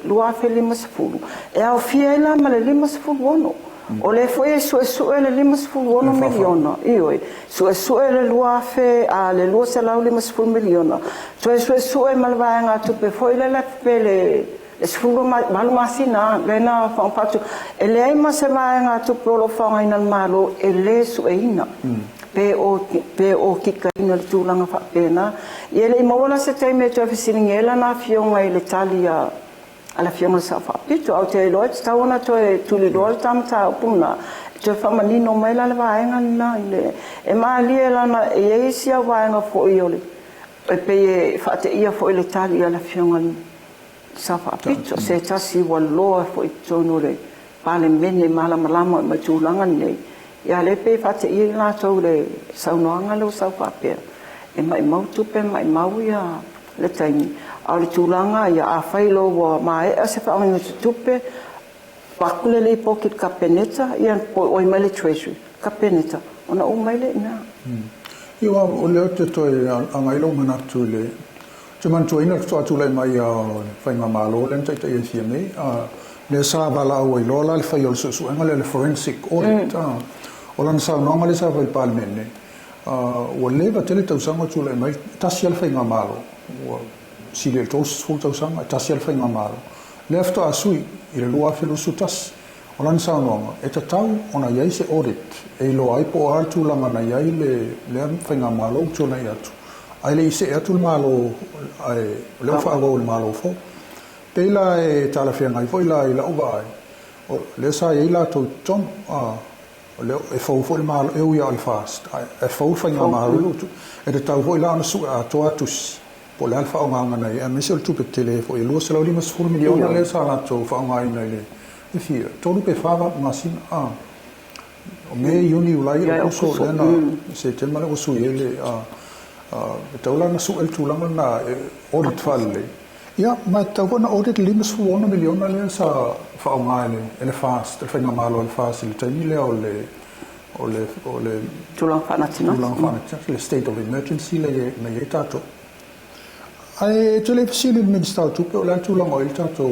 [SPEAKER 4] lua fe 5 e au fia ila ma le 5 ono o le foi su le 5 miliona ioi su le lua fe a le lua se lau 5 miliona su ma lava nga tupe foi le la pele e sfuru malu masina lena fa patu ele ai ma se vai nga tu pro fa nga ina malo ele su eina pe o kika ina tu langa fa pena ele mo wala se te me tu afisini ela na fionga ile talia ala fionga sa fa pitu au te lo sta ona tu li do tam ta puna tu fa manino mai la vai nga na ile e ma li ela na e sia vai nga fo iole e pe fa te ia fo ile talia la fionga safa pizzo se tasi walloa fo itsono le pale mene mala malama ma tulanga nei ya le pe fa te i la to le saunoanga lo safa pe e mai mau tupe mai mau ya le taimi au le tulanga ya a failo wa mai a se fa o tupe pakule le pocket capeneta ya po o mai le treasury capeneta ona o mai le na
[SPEAKER 3] io o le to a mai lo mana tu le Cuman tu ina tu lai mai fai malo len tai tai fiame le sa bala o lola le fai also su ngale le forensic audit o lan sa no ngale sa fai palmenne o le va tele tau sanga tu lai mai tasial fai malo o si le tos fu tau sanga tasial fai malo left a sui ile lua felu su tas o lan sa no e tau ona yai se audit e lo ai po altu la mana yai le fai malo tu lai atu ai le se atul malo ai le fa go il malo fo te la e tala fia ngai foi la ila uba o le sa ila to ton le e fo il malo e uia al fast e fo fa nga malo e de tau foi la na su a to atus po le alfa nga nga e me se tu pe tele fo e lo se la lima 4 milioni le sa la to fa nga ina le e fia to lu pe fa ma sin o me yuni ulai o so le na se te male o su ele taula na su el tulanga na audit falle ja ma tauna audit 5 milion le sa fa ngale ele fast fa nga malo le fast le tani le o le
[SPEAKER 4] tulanga fanatina
[SPEAKER 3] le state of emergency le na yetato ai to le fsile il ministero tu per la tulanga o il tato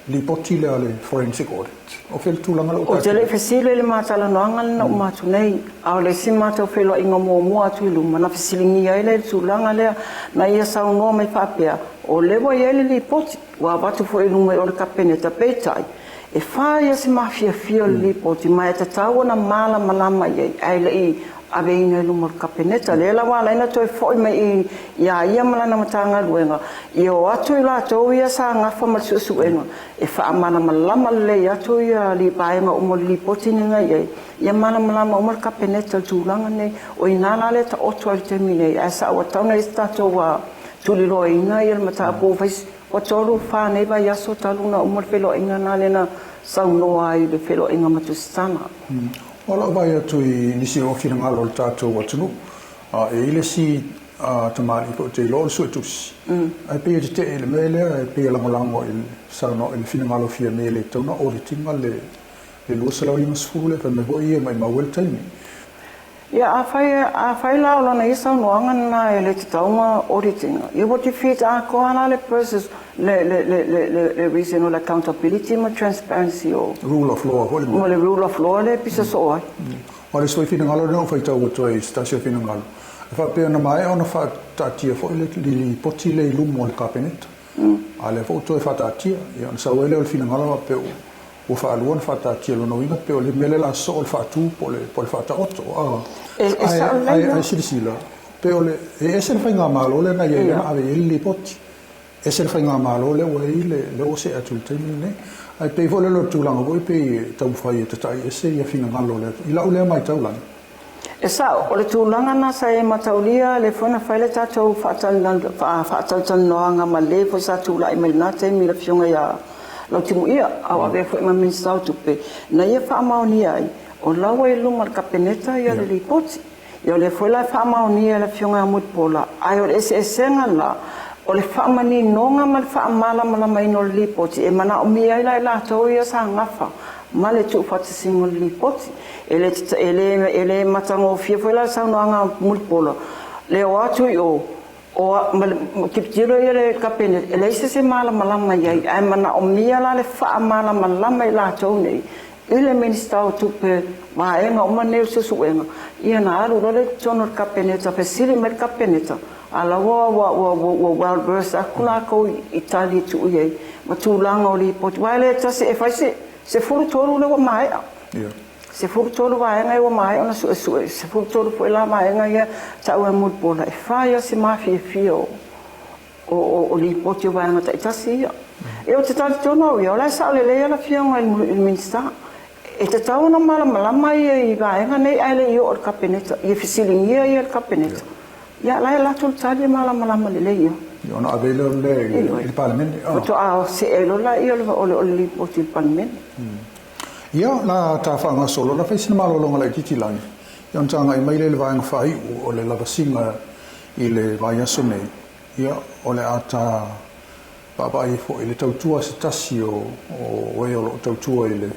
[SPEAKER 3] li potile ale forensic audit o fel tulanga
[SPEAKER 4] o tele fsile le matala no angal na umatu nei au le simata o felo inga mo atu lu mana fsilingi ya ile tulanga le na ia sa no mai papea o le bo ele li poti wa batu fo ilu mai o le capeneta petai e fa ia se mafia fio li poti mai ta tawo na mala malama ye ai le ave ina lu mo capeneta le la wala ina to fo mai ia ia mala na matanga luenga io atu la to ia sa nga fa mal su enga e fa mana malama le atu ia li paenga o mo li poti nga ye ia mana malama o mo capeneta tulanga ne o ina la le ta oto al termine asa o tona sta to wa tulilo ina ia mata po fais o tolu fa ne ba ya so taluna o mo felo inga na le na sa no ai le felo inga matu stana
[SPEAKER 3] Ola vai atu I nisi o fina ngalo le tātou watunu e ile si tamari ko te lo so tus ai pe te ele mele ai pe la molango il sarno il fina ngalo fia mele tona auditing le lo sala I masfule fa me voi mai ma wel tani
[SPEAKER 4] Ia a whai lao lana i sau noanga na e le te taunga auditing. I what you fit a ko ana le process le reason or accountability ma transparency o.
[SPEAKER 3] Rule of law.
[SPEAKER 4] Mo le rule of law le pisa so ai.
[SPEAKER 3] O le soi fina ngalo no fai tau to e stasio fina ngalo. Fa pe na mai ona fa tatia fo le li poti le lumo le cabinet. Ale fo to e fa tatia ia sa wele o fina ngalo pe o fa luon fa tatia lo no ina pe o le mele la so o fa tu po le fa ta otto. Ai sila. Pe o le e se fa ngama le na ye ave li poti. E se fa ngama le wei le o se atul tene. Ai pe fo le lo tulanga voi pe tau fai te tai e se ia fina ngalo le ila ule mai tau lan.
[SPEAKER 4] E sa o le tulanga na sa e mataulia le fona faile tatou faatal noanga ma le fo sa tula i melna te mi le fionga ia lo timu ia awa ve fo ma min sa tupe na ia fa maoni ai o lawa i luma ka peneta ia le lipoti ia le fo la fa maoni le fionga mut pola ai o ese senga la o le fa mani nonga ma fa mala mala mai no lipoti e mana o mi ai la to ia sa ngafa ma le tu fa te singo lipoti ele matango fia foi la sa no anga mulpolo le o atu o kiptiro ele kapene ele se mala malama ia ai mana o mia la le fa mala malama la tone ele minister tu pe ma enga o maneu su enga ia na alu le tono kapene ta pesili mer kapene ta ala wa burst akula ko Italy tu ye ma tu langa o li pot wale ta se fa se furu tolu le mai se furtolo vai ngai o mai ona se furtolo foi lá mai ngai ia tau e mut bola e faia se mafia fio o li poti vai na ta sia e o te tau no ia la sa le la fio ngai il minister e te tau na mala mai i vai ngai ai le o cabinet e fisilingia ia il cabinet ia la tul tali mala le ia
[SPEAKER 3] ona avelo le il parlamento
[SPEAKER 4] to a se elo la ia o li poti il parlamento
[SPEAKER 3] ia la ta whanga solo na whaisina malolonga lai titilangi. Ian tanga i maile le vaenga whai o le lavasinga i le vai aso nei. Ia o le ata papa i fo i le tautua se tasi o weo tautua i le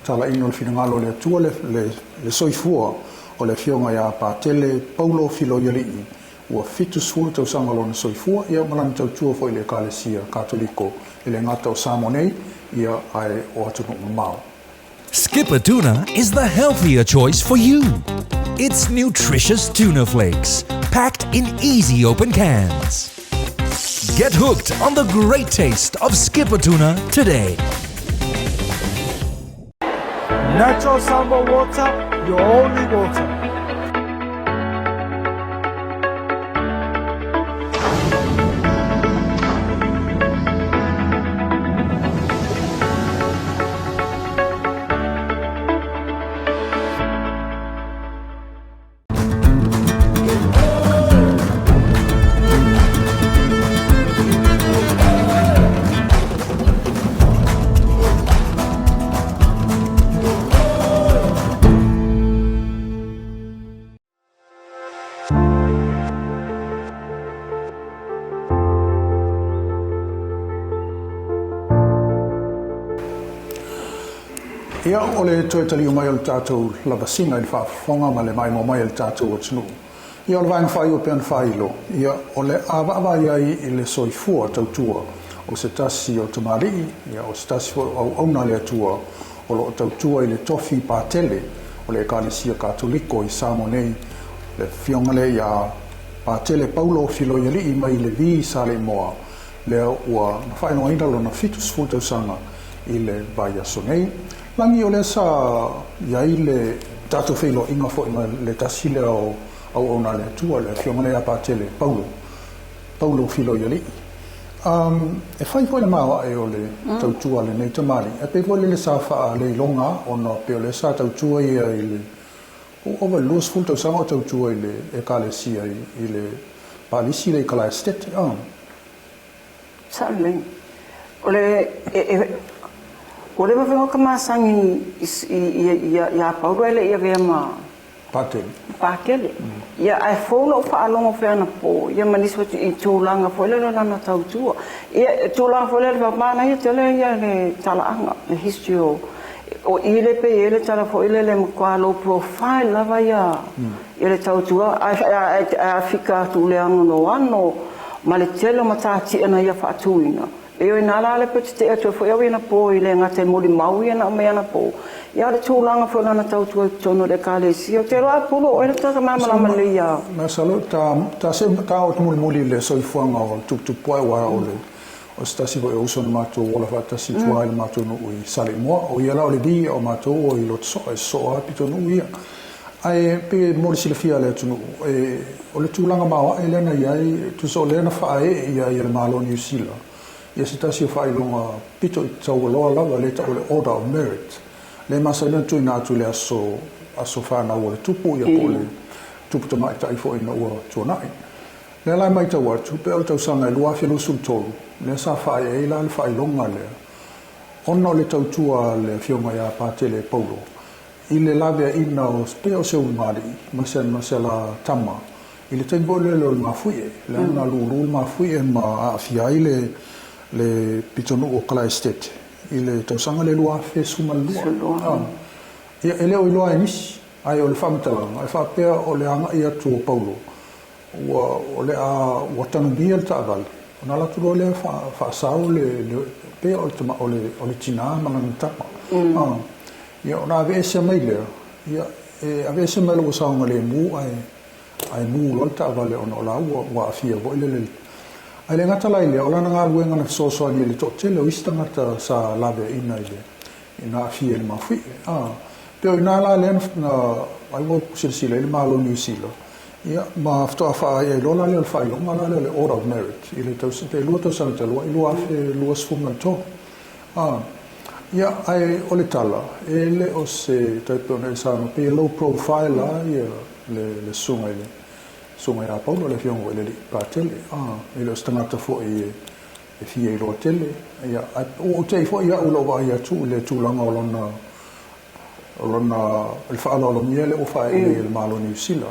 [SPEAKER 3] tala ino le finangalo le atua le soifua o le fionga ia Patele Paulo Filoialii ua fitu sulu tausanga lo na soifua ia malani tautua fo i le kalesia katoliko i le ngata o Samonei ia ai o atunu mamao.
[SPEAKER 6] Skipper Tuna is the healthier choice for you. It's nutritious tuna flakes, packed in easy open cans. Get hooked on the great taste of Skipper Tuna today.
[SPEAKER 2] Natural Samba water, your only water.
[SPEAKER 3] Ia o le toe tali o mai o le tātou lavasinga i le whaafonga ma le mai mo mai o le tātou o tunu. Ia o le vaenga whai o pean whailo. Ia o le awa iai i le soifua tautua o se tasi o Tamarii. Ia o se tasi o auna le atua o lo tautua i le tofi Patele o le Ekalesia Katoliko i Samonei. Le fionga le ia Patele Paulo Filoialii mai le vi sa le moa. Le ua na whaino aina lo na fitus fultausanga i le vai aso nei. Langi o le sa iai le tato whailo inga fo ima le tasile au ona le atua le fionga a Patele Paulo Filoialii. E whai fo le mawa e o le tautua le nei tamari. E pe le sa wha le longa o na pe o le sa tautua ia i le o va luas fulta sama tautua i le Ekalesia i le palisi le Kalaestet.
[SPEAKER 4] Saleng. O le whawhenga ka māsangi ia Paulo ele ia vea mā Patele. Ia ai whaula o whaalonga wheana po. Ia maniswa i tūlanga whaile le lana tautua. Ia tūlanga whaile le whamana ia te le ia le talaanga, le history o o ile pe ele tala fo ile le kwa low profile lava ia ele tautua a fika tu le ano ano ma le tele matati ana ia fatuina e o ina la le pe te atu fo ia ina po ile ngate moli mau ina me ana po ia le tulanga fo na tautua tono de kale si o te roa pulo o ele tata mama la malia
[SPEAKER 3] na salo ta se ta o moli le so ifuanga o tu poe wa o le o stasi o uso na mato o la fata si tua il mato no i sale mo o ia la o le di o mato o i lot so a pito no ia ai pe mo si le fia le tu o le tulanga ma e le na ia tu so le na fa e ia le malo ni sila ia si tasi fa i longa pito tau lo la le ta o le order of merit le masana tu na tu le aso fa na o le tupu ia po le tupu to mai tai fo ina o tu na le la mai tau tu pe o tau sanga lua fe lo sul tolu le sa fa e la fa i longa le ono le tau tua le fioma ia patele paulo ile lave ina o speo se un mari ma se la tama ile tempo le lo mafui le na lu mafui ma afia ile le pitonu o kala estate ile tau sanga le lua fe suma lua ele o lua enis ai o le famtala ai fa pe o le anga ia tu paulo o le a watanu biel taval ona la tu le fa sau le pe o le tina manga tapa ia ona ave se mai le ia ave se mai lo sa ngale mu ai mu lo taval ona la wa afia vo le ai le ngata lai le ola nga luenga na so ni le totele o istangata sa lave ina ile ina afia le mafui pe ina la le na ai mo silsila le malo ni sila ia ma afto fa ia lo la le fa lo ma la le order of merit ile to se te lo to sa te lo afe lo sfuma to ia ai ole tala ele o se te pone sa no pe low profile la ia le sunga ile sunga ia paulo le fiong ile patele ile stangata fo e fie lo tele ia o te fo ia ulo va ia tu le tu langa lona il fa lo miele o fa ile malo ni sila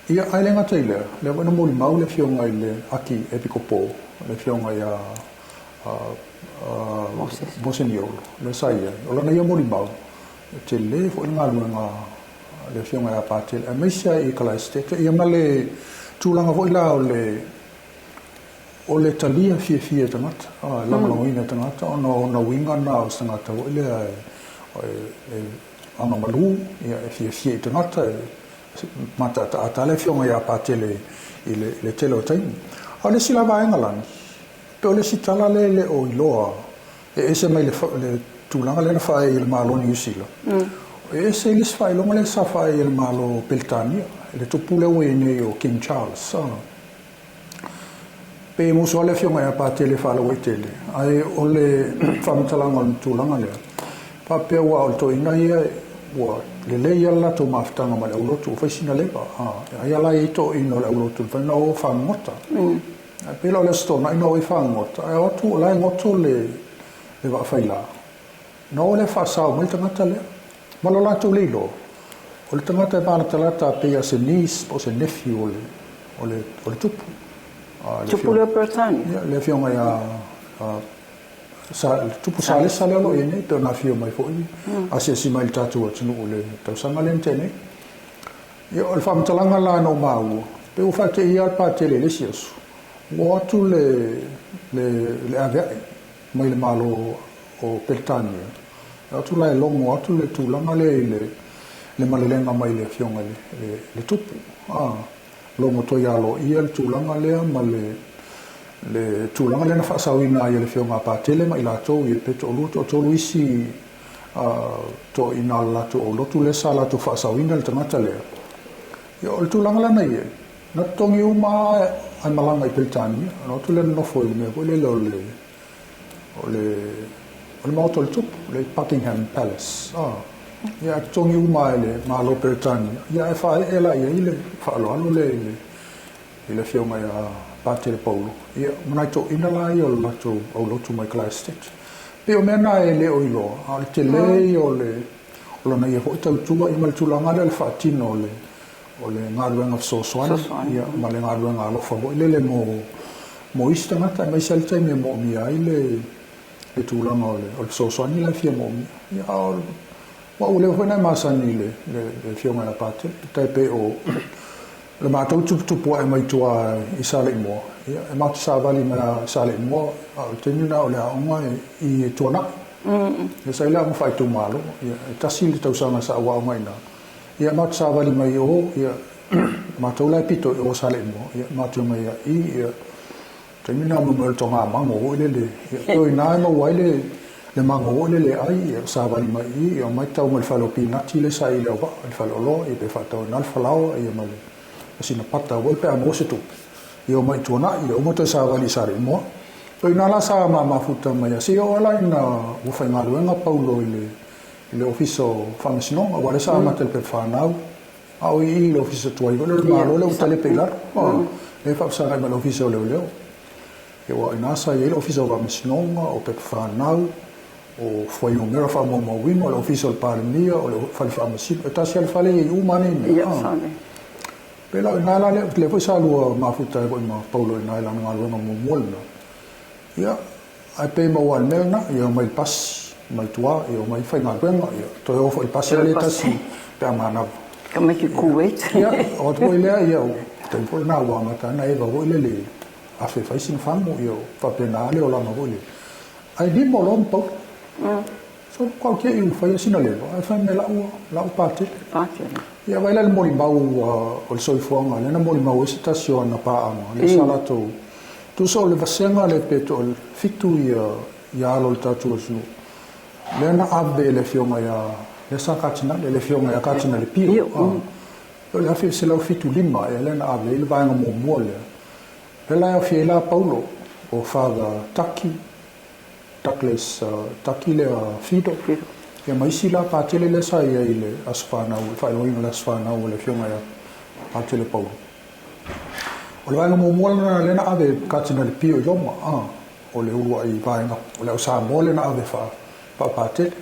[SPEAKER 3] ia ai le ngata ile le wana mo mau le fionga ile aki epikopo le fionga ia Mosenio le saia o lana ia mo mau te le fo nga luenga le fionga ia patel e mesia i kala state ia male tulanga vo ila o le talia fie tangata la mo ina tangata no winga na o tangata o ile ana malu ia fie tangata mata ta le fionga ia patele le telo tai o le sila va engalan pe le sitala le o iloa e se mai le tulanga le fa il malo ni sila e se le fa lo le sa fa il malo peltania le tupule o ne o King Charles pe mo so le fionga ia patele fa lo tele ai o le famtalanga tulanga le pa pe wa o to ina ia wa le ia la to maftanga ma le lotu fasina le ia la i to ino le lotu fa no fa mota pe lo le sto na ino i fa mota ai o tu la ngoto le va faila no le fa sa mo tanga le ma lo la tu le lo o le tanga te bana talata pe ia se nis o se nephew o le tupu
[SPEAKER 4] tupu le Britania
[SPEAKER 3] le fionga ia sa tupu sa le sale lo ene pe na fio mai foi asia si mai tatu o tunu le tau sanga le tene io il fam talanga la no mau pe u fate ia pa tele le siasu o tu le ave mai le malo o peltania o tu la longo o tu le tu langa le malelenga mai le fionga le tupu longo to ia lo ia tu langa le male le tulanga le na fa sawina ia le fionga pa tele mai la to i peto luto to luisi to ina la to lo tu le sala to fa sawina le tangata le yo le tulanga la nei na tongi uma ai malanga i peltani no tu le no foi me le le moto le tup le Buckingham Palace ia tongi uma le malo peltani ia fa ela ia ile fa lo le fionga ia patele paulo ia mana to ina la ia la to o lo to my class state pe o mena ele o ilo al tele o le na ia ho tau tua i mal tulanga le fatino o le ngaruanga so ia ma le ngaruanga lo fa le mo istanga ta mai salta me mo mi ai le tūlanga o le sosoani le fia mo ia wa o le whena masani le fionga la pate taipe o le mātou tupu e mai tua i sale imoa ia e mātou sāwali mai sale imoa o te nuna o le aonga i tuana ia sa ila mwhai tū malo ia e tasi le tausanga sa awa mai na ia mātou sāwali mai o ia mātou lai pito o sale imoa ia mātou mai ia te nuna mwere tonga mango o le ia o ina e mawai le mango o le ai ia sāwali mai ia mai tau mai whalopi nati le sa i le wa le whalolo ia pe whatau nal whalao ia mai sina pata o pe amo se tu io mai tuana io mo te sa vali sare mo to ina la sa ma futa mai si o la ina o fa ngalo nga paulo le ofiso famsino o wala sa ma te pe fa nau au i le ofiso tu ai le malo le utale pe la le fa sa ma le ofiso le io ina sa i le ofiso famsino o pe fa nau o foi o mera fa mo wino le ofiso parmia o le fa famsino e ta si al fale i umani pela nala le foi salu mafuta ko ma paulo ina la ngalo no molna ia ai pe mo wal melna ia mai pas mai tua ia mai fai na ben ia to o foi pas le tasi pe mana
[SPEAKER 4] Come ki Kuwait
[SPEAKER 3] ia o to ile ia te foi na wa mata na eva o le a fe fai sin famo ia pa penale o la ma vole ai di molon po so qualche un fai sin le ai fai me la parte ia vai la moli mau o le soifuanga le na moli mau stasio na pa ama le sala tu so le vasenga le peto fitu ia lo tatu su le na abbe le fioma ia le sakatina le fioma ia katina le pio le afi se la fitu lima le na abbe le vai mo mole le la fi la paulo o fava takles taki le fido ia mai sila patele le sa ia ile asfana o fa lo ina asfana o le fiona ia patele paulo o le vanga mo mola le na ave katina le pio yoma o le ulu ai vainga o le sa mole na ave fa patele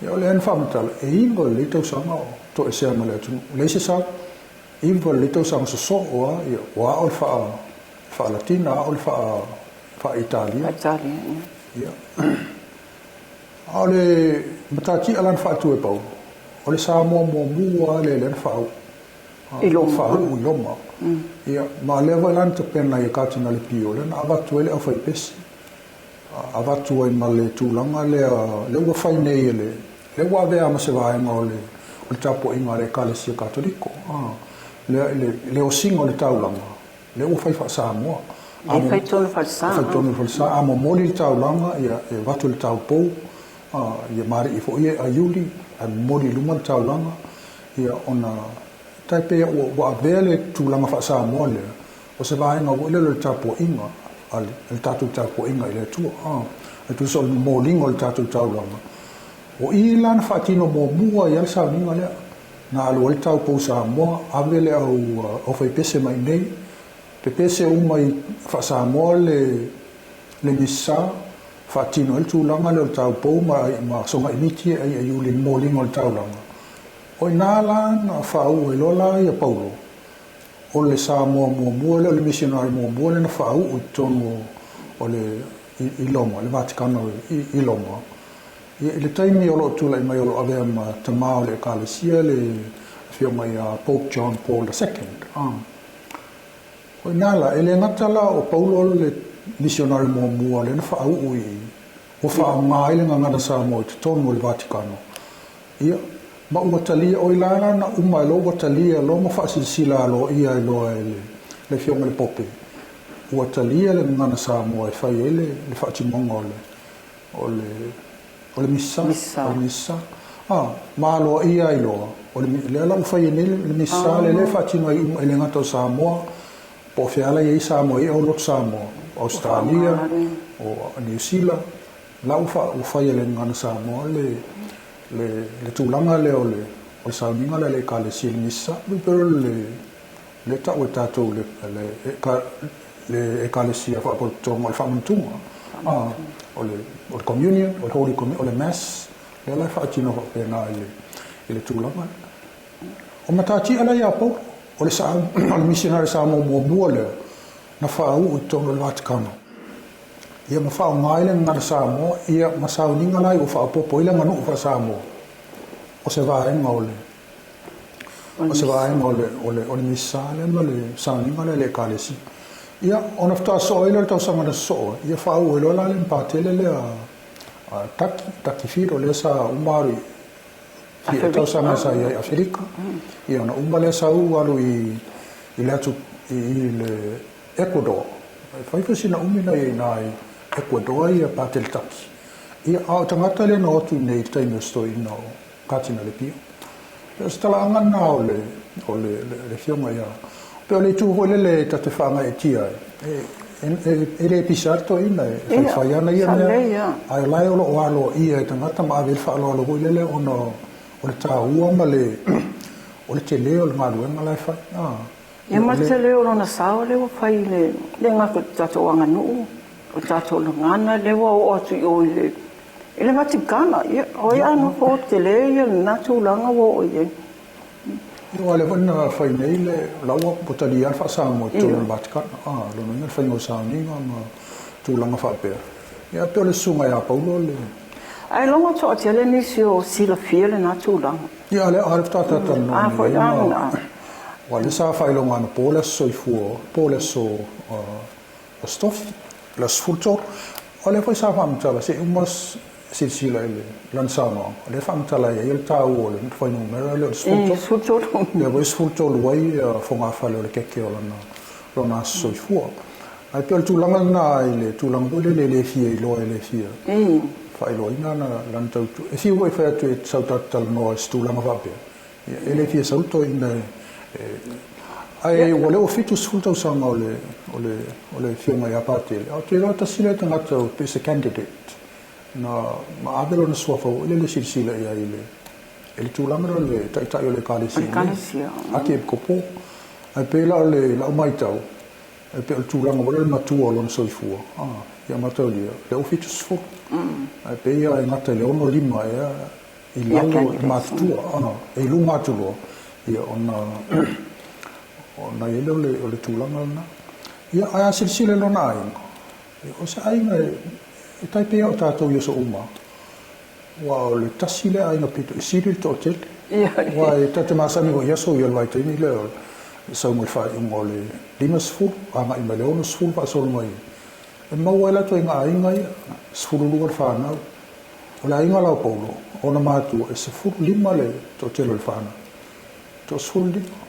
[SPEAKER 3] ia o le en famtal e ingo le to sama to e se ma le tu le se sa ingo le to sama so o ia o fa latina o fa italia ia ole matati alan fa tu e pau ole sa mo mua le fa u loma ia ma le valan te pena ia katina le pio le na va tu ele fa pesi ava tu e male tu langa le wa fa nei le wa ve ama se va ma ole o tapo inga le kalesia katoliko le o singo le taulanga le o fa sa mo
[SPEAKER 4] fai tonu
[SPEAKER 3] falsa amo moli taulanga ia e vatu le taupo ia mari i fo ia ayuli a moli luma taulanga ia ona taipe o wa vele tulanga fa sa mole o se vai ngo le tapo inga al el tatu tapo inga ile tu e tu sol molingo le tatu taulanga o ilan fa tino mo mua ia sa ninga le na lo el taupo sa mo avele o fai pese mai nei pepese umai fa sa mole le misa fa tino el tulanga le taupo ma songa imiti ai ayuli molingo le taulanga o nala na fa u elola ia paulo o le sa mo le missionary mo le na fa u tono o le iloma le Vaticano iloma le taimi o lo tula mai o ave ma tamao le kalesia le fio mai Pope John Paul II o nala ele natala o paulo le missionary mo le na fa u o fa mai le ngana sa mo tono le Vaticano ia ma o talia o ilana na uma lo talia lo ma fa sila lo ia lo le fio mai pope o talia le ngana sa mo fa ele le fa ti mongole o le missa ma lo ia lo o le la fa ele le missa le fa ti mai ele ngato sa mo po fiala ia sa mo o lo sa mo Australia o New Zealand la o fa ele ngana sa mo le tulanga le o sa minga le ka le silmissa pero le ta o tato le ka le sia fa por tomo fa muntunga o communion o holy communion o le mass le la fa tino pe na le tulanga o matati ala ya po o le sa o missionary sa mo le na fa u tomo le Vaticano ia ma fa ngai le ngar Samoa ia ma sauninga lai o fa popo ile nganu fa Samoa o se va en ole o se va en ole misale ma le sauninga le kalesi ia ona fta so ile to sama na so ia fa o ile la le patele le a taki firo le sa umari ia to sama sa ia Afrika ia ona umale sa u alu i le atu i le Ecuador fai fasina umina i Ecuador ia patel taki ia au tangata le no tu nei taino sto i no katina le pio stala angana o le fioma ia pe le tu vole le tate fanga e tia e le pisarto ina e fai ana ia ai lai o lo alo ia tangata ma vel fa lo le ono o le taua ma le o le tele o le malu nga lai fa
[SPEAKER 4] ia ma tele o na sao le o fai le ngako tato anga nu o tato lo ngana le o tu o ile matikana ia o ia no fo tele ia na tu langa o ia
[SPEAKER 3] io le vona fai nei le laua potali alfa sa mo tu le matikana lo no fai no sa ni ma tu langa fa pe ia pe le sunga ia paulo le
[SPEAKER 4] ai longa to tele ni sio sila fiele na tu langa
[SPEAKER 3] ia le arfta tata no
[SPEAKER 4] foi ana
[SPEAKER 3] wale sa fai longa no pola soifuo pola so stof la sfultor ole foi sa fam tala se umas silsila ele lansano le fam tala il tau le foi no mera le sfultor le voi sfultor wai fonga fale le keke lo na soifuo ai pel tu langa na ile tu langa le fie lo le fie fai lo ina na lan tau e si voi fa tu sauta tal no stu langa va pe ele fie sauto in ai wale o fitu sfulta sanga ole fiona ya parte o te rata sile tanga to pese candidate na ma abelo na swafa le silsila ya ile tulanga le taita le kalisi ake kopo ai pela le la mai tau ai pe tulanga wale matua lo so ifua ya matolia le o fitu sfu ai pe ya ngata le ono lima ya ilalo matua e lu matulo ya ona ele ole tulanga na ia a silsile lo na o se ai na tai pe o tato yo so uma wa le tasile ai no pito siril totel wa tata masami go yaso yo vai tini le so mo fa un ole limas fu ama i meleono fu pa so mai e mo wala to inga inga fu lu fa na ola inga la polo ona matu e se fu lima le totel le fa na to fu lima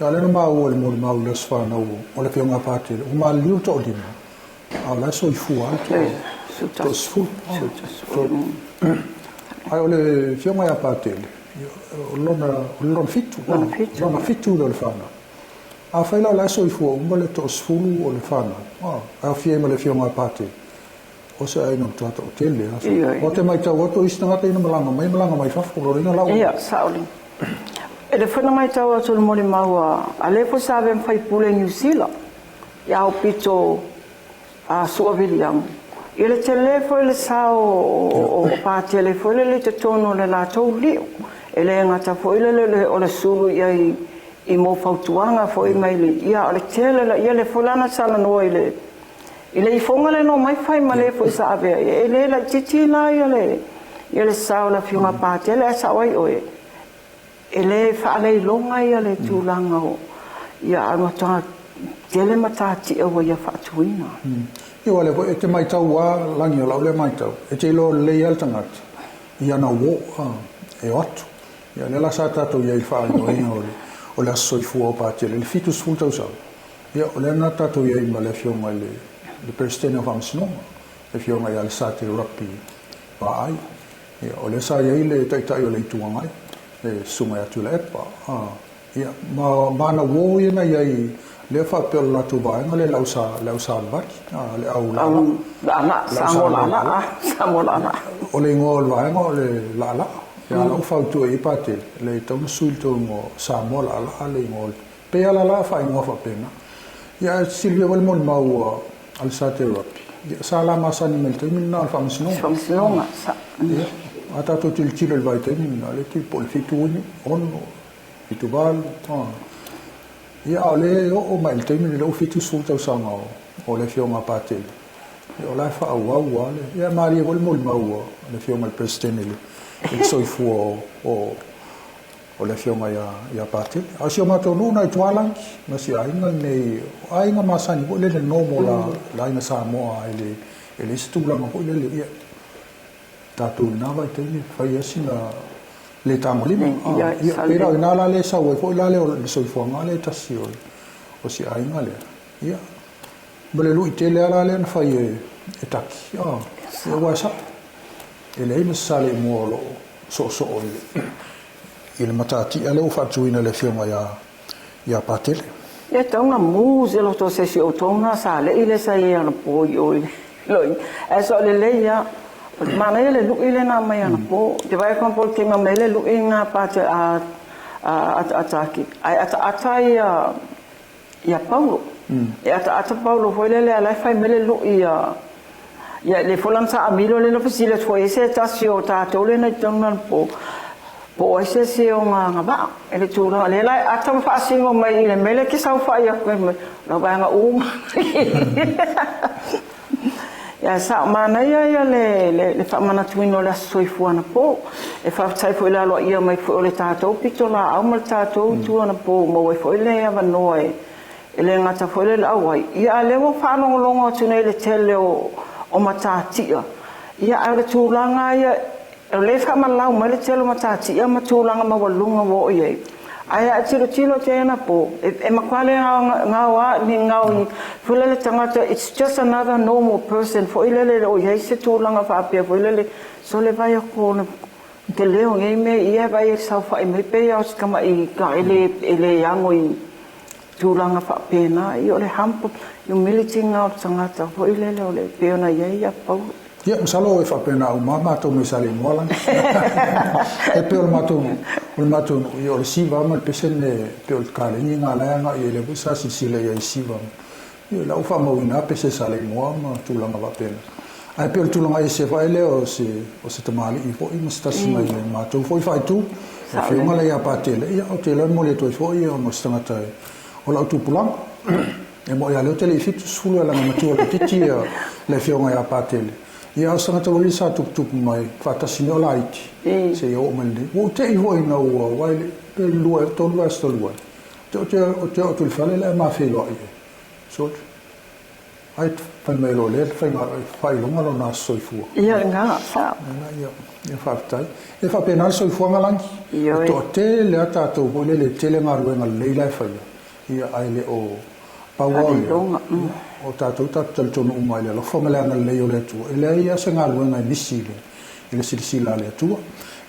[SPEAKER 3] ya le ma o le mo le sfa na o le fiona parte o ma liu to di la so i fu anche to sfu ai o le fiona ya parte lo fitu lo fana a fai la so i fu o le to sfu o le fana a fiema le fiona parte o se ai non trato hotel o te mai tau to isna te no malanga mai fa fu lo ina la
[SPEAKER 4] ia sauli e le whana mai tau atu le mori maua a le po sa ven fai pule New Zealand ia o pito a suaviliam i le tele foi le sao o pātele foi le te tono le la tau liu e le ngata foi le o le suru ia i mo fautuanga foi mai le ia o le tele la ia le fulana sala no i le i fonga le no mai fai ma le foi sa ave e le la titi la ia le sao la fiunga pātele a sa wai oe ele fa le longa ia le tulanga o ia ano ta tele matati e wa ia fa tuina
[SPEAKER 3] i wale e te mai tau wa langi o le mai tau e te lo le ia tangat ia na wo e atu ia le la sa tato ia i fa o le aso i fu o pa tele le fitu sful tau sa ia o le na tato ia i ma le fionga le prestene of amsinoma le fionga ia le sa te rapi pa ai ia o le sa ia i le taitai o le ituangai e suma ya tu le pa ia ma na wo ina ia i le fa pe la tu ba ngale la usa ba le au
[SPEAKER 4] la samola
[SPEAKER 3] o le ngol va ngol la ya la fa tu i pate le tau sul to mo samola la le ngol pe la fa ngo fa pena ya silvia wal mon ma wa al sa te rapi ya sala ma sa ni mel te min na fa msno
[SPEAKER 4] sa
[SPEAKER 3] ata to til tilo il vai te min le tipo il fituni on fituval ia ole o mai te min le fitu sulta sanga o le fioma patel o la fa wa le ya mari ko mo mau le fio mal presidente le soifua o le fio mai ya parte a sio mato no na tualang na si ainga nei ainga masani ko le no mo la ina sa mo ele stula mo ko le ia tatu na vai te ni fai asina le tamoli ia pero na la le sa ko la le o soifua ngale tasio o si ainga le ia bele lu itele ala le fai e taki e wasa ele ina sale mo lo so il matati ale o fatuina le firma ya patele
[SPEAKER 4] ya tonga muze lo to se si o tonga sale ile sa ia na po yo loi eso le ya mana ele lu ile na mai na po te vai con por que mamele lu inga pate a ataki ata ya Paulo e ata Paulo foi le ala fai mele lu ia ya le folan sa amilo le no fasile foi ese tasio ta to le na tonga po ese se o nga ba ele tura le la ata fa singo mai le mele ki sa fa ya ko no ba nga ya sa mana ya le fa mana tuino la soifuana po e fa sai foi la lo ia mai foi le tato pitola au mal tato tuana po mo foi le ava noi ele ngata foi le awai ia le mo fa no longo tune le tele o matatia ia ale tulanga ia le fa malau mai le tele matatia ma tulanga ma walunga wo ia aya tilo tena po e makwale ngawa ni ngau fulele tangata it's just another normal person for ilele o ia se tulanga fa pe for ilele so le vai ko te leo ngai me ia vai sa fa me pe ia kama I ka ele yango I tulanga fa pena I ole hampo humility ngau tangata for ilele ole pe ona ia pa
[SPEAKER 3] ia salo e fa pena o mama to me sale mola e pe o mato io le siva ma pesene pe o kale ni nga la ia le busa si le ia siva io la fa mo ina pese sale mo ma tu la va pena ai pe tu la se fa ele o se te mali I fo I sta si mai ma tu foi fai tu fe ma la ia patele ia o te la mo le to fo io mo sta mata o la tu pulang e mo ia le tele fitu sulu la ma tu le titi le fe ma ia patele ia sanga to li sa tup mai fata sinola iti se o mande o te I ho ina o wai pe lua to lua sto lua to tu fale la ma fe lo so ai fa me lo le fa lo ngalo na soifu
[SPEAKER 4] ia nga sa
[SPEAKER 3] ia fa tai e fa penal soifu ngalangi to te le ata to bole le tele ngaru ngal le la fa ia ai le o pawa o tatou tonu mai le fo mele na le ole tu ele ia se ngalu na bisile ele silsila le tu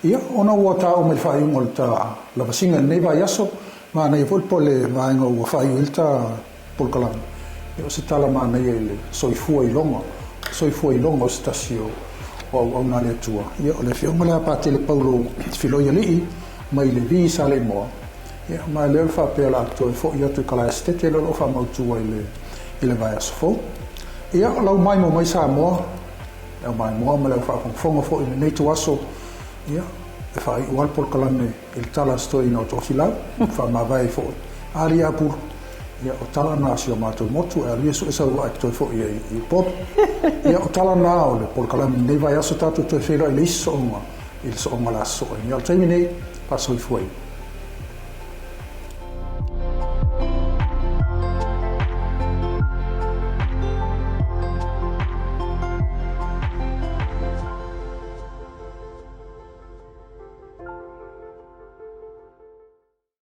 [SPEAKER 3] ia ona wata o me fai molta la vasinga nei va yaso ma nei vol pole va ngo fai ulta pol kalam io se tala ma nei ele soifu I longo stasio o na le tu ia ole fio mele pa tele Paulo filo yali mai le vi sale mo ia ma le fa pe la to fo ia tu kala stete lo fa mo tu ele vai asfo ia lau mai mo mai sa mo e mai mo ma le fa fongo fo I nei tu aso ia e fa I wal por kalane il tala sto in auto fila fa ma vai fo aria pur ia o tala na sio mato motu e ali so wa to fo I pop ia o tala na o le por kalane nei vai aso tatu to fila il so ma la so ia terminate passo I foi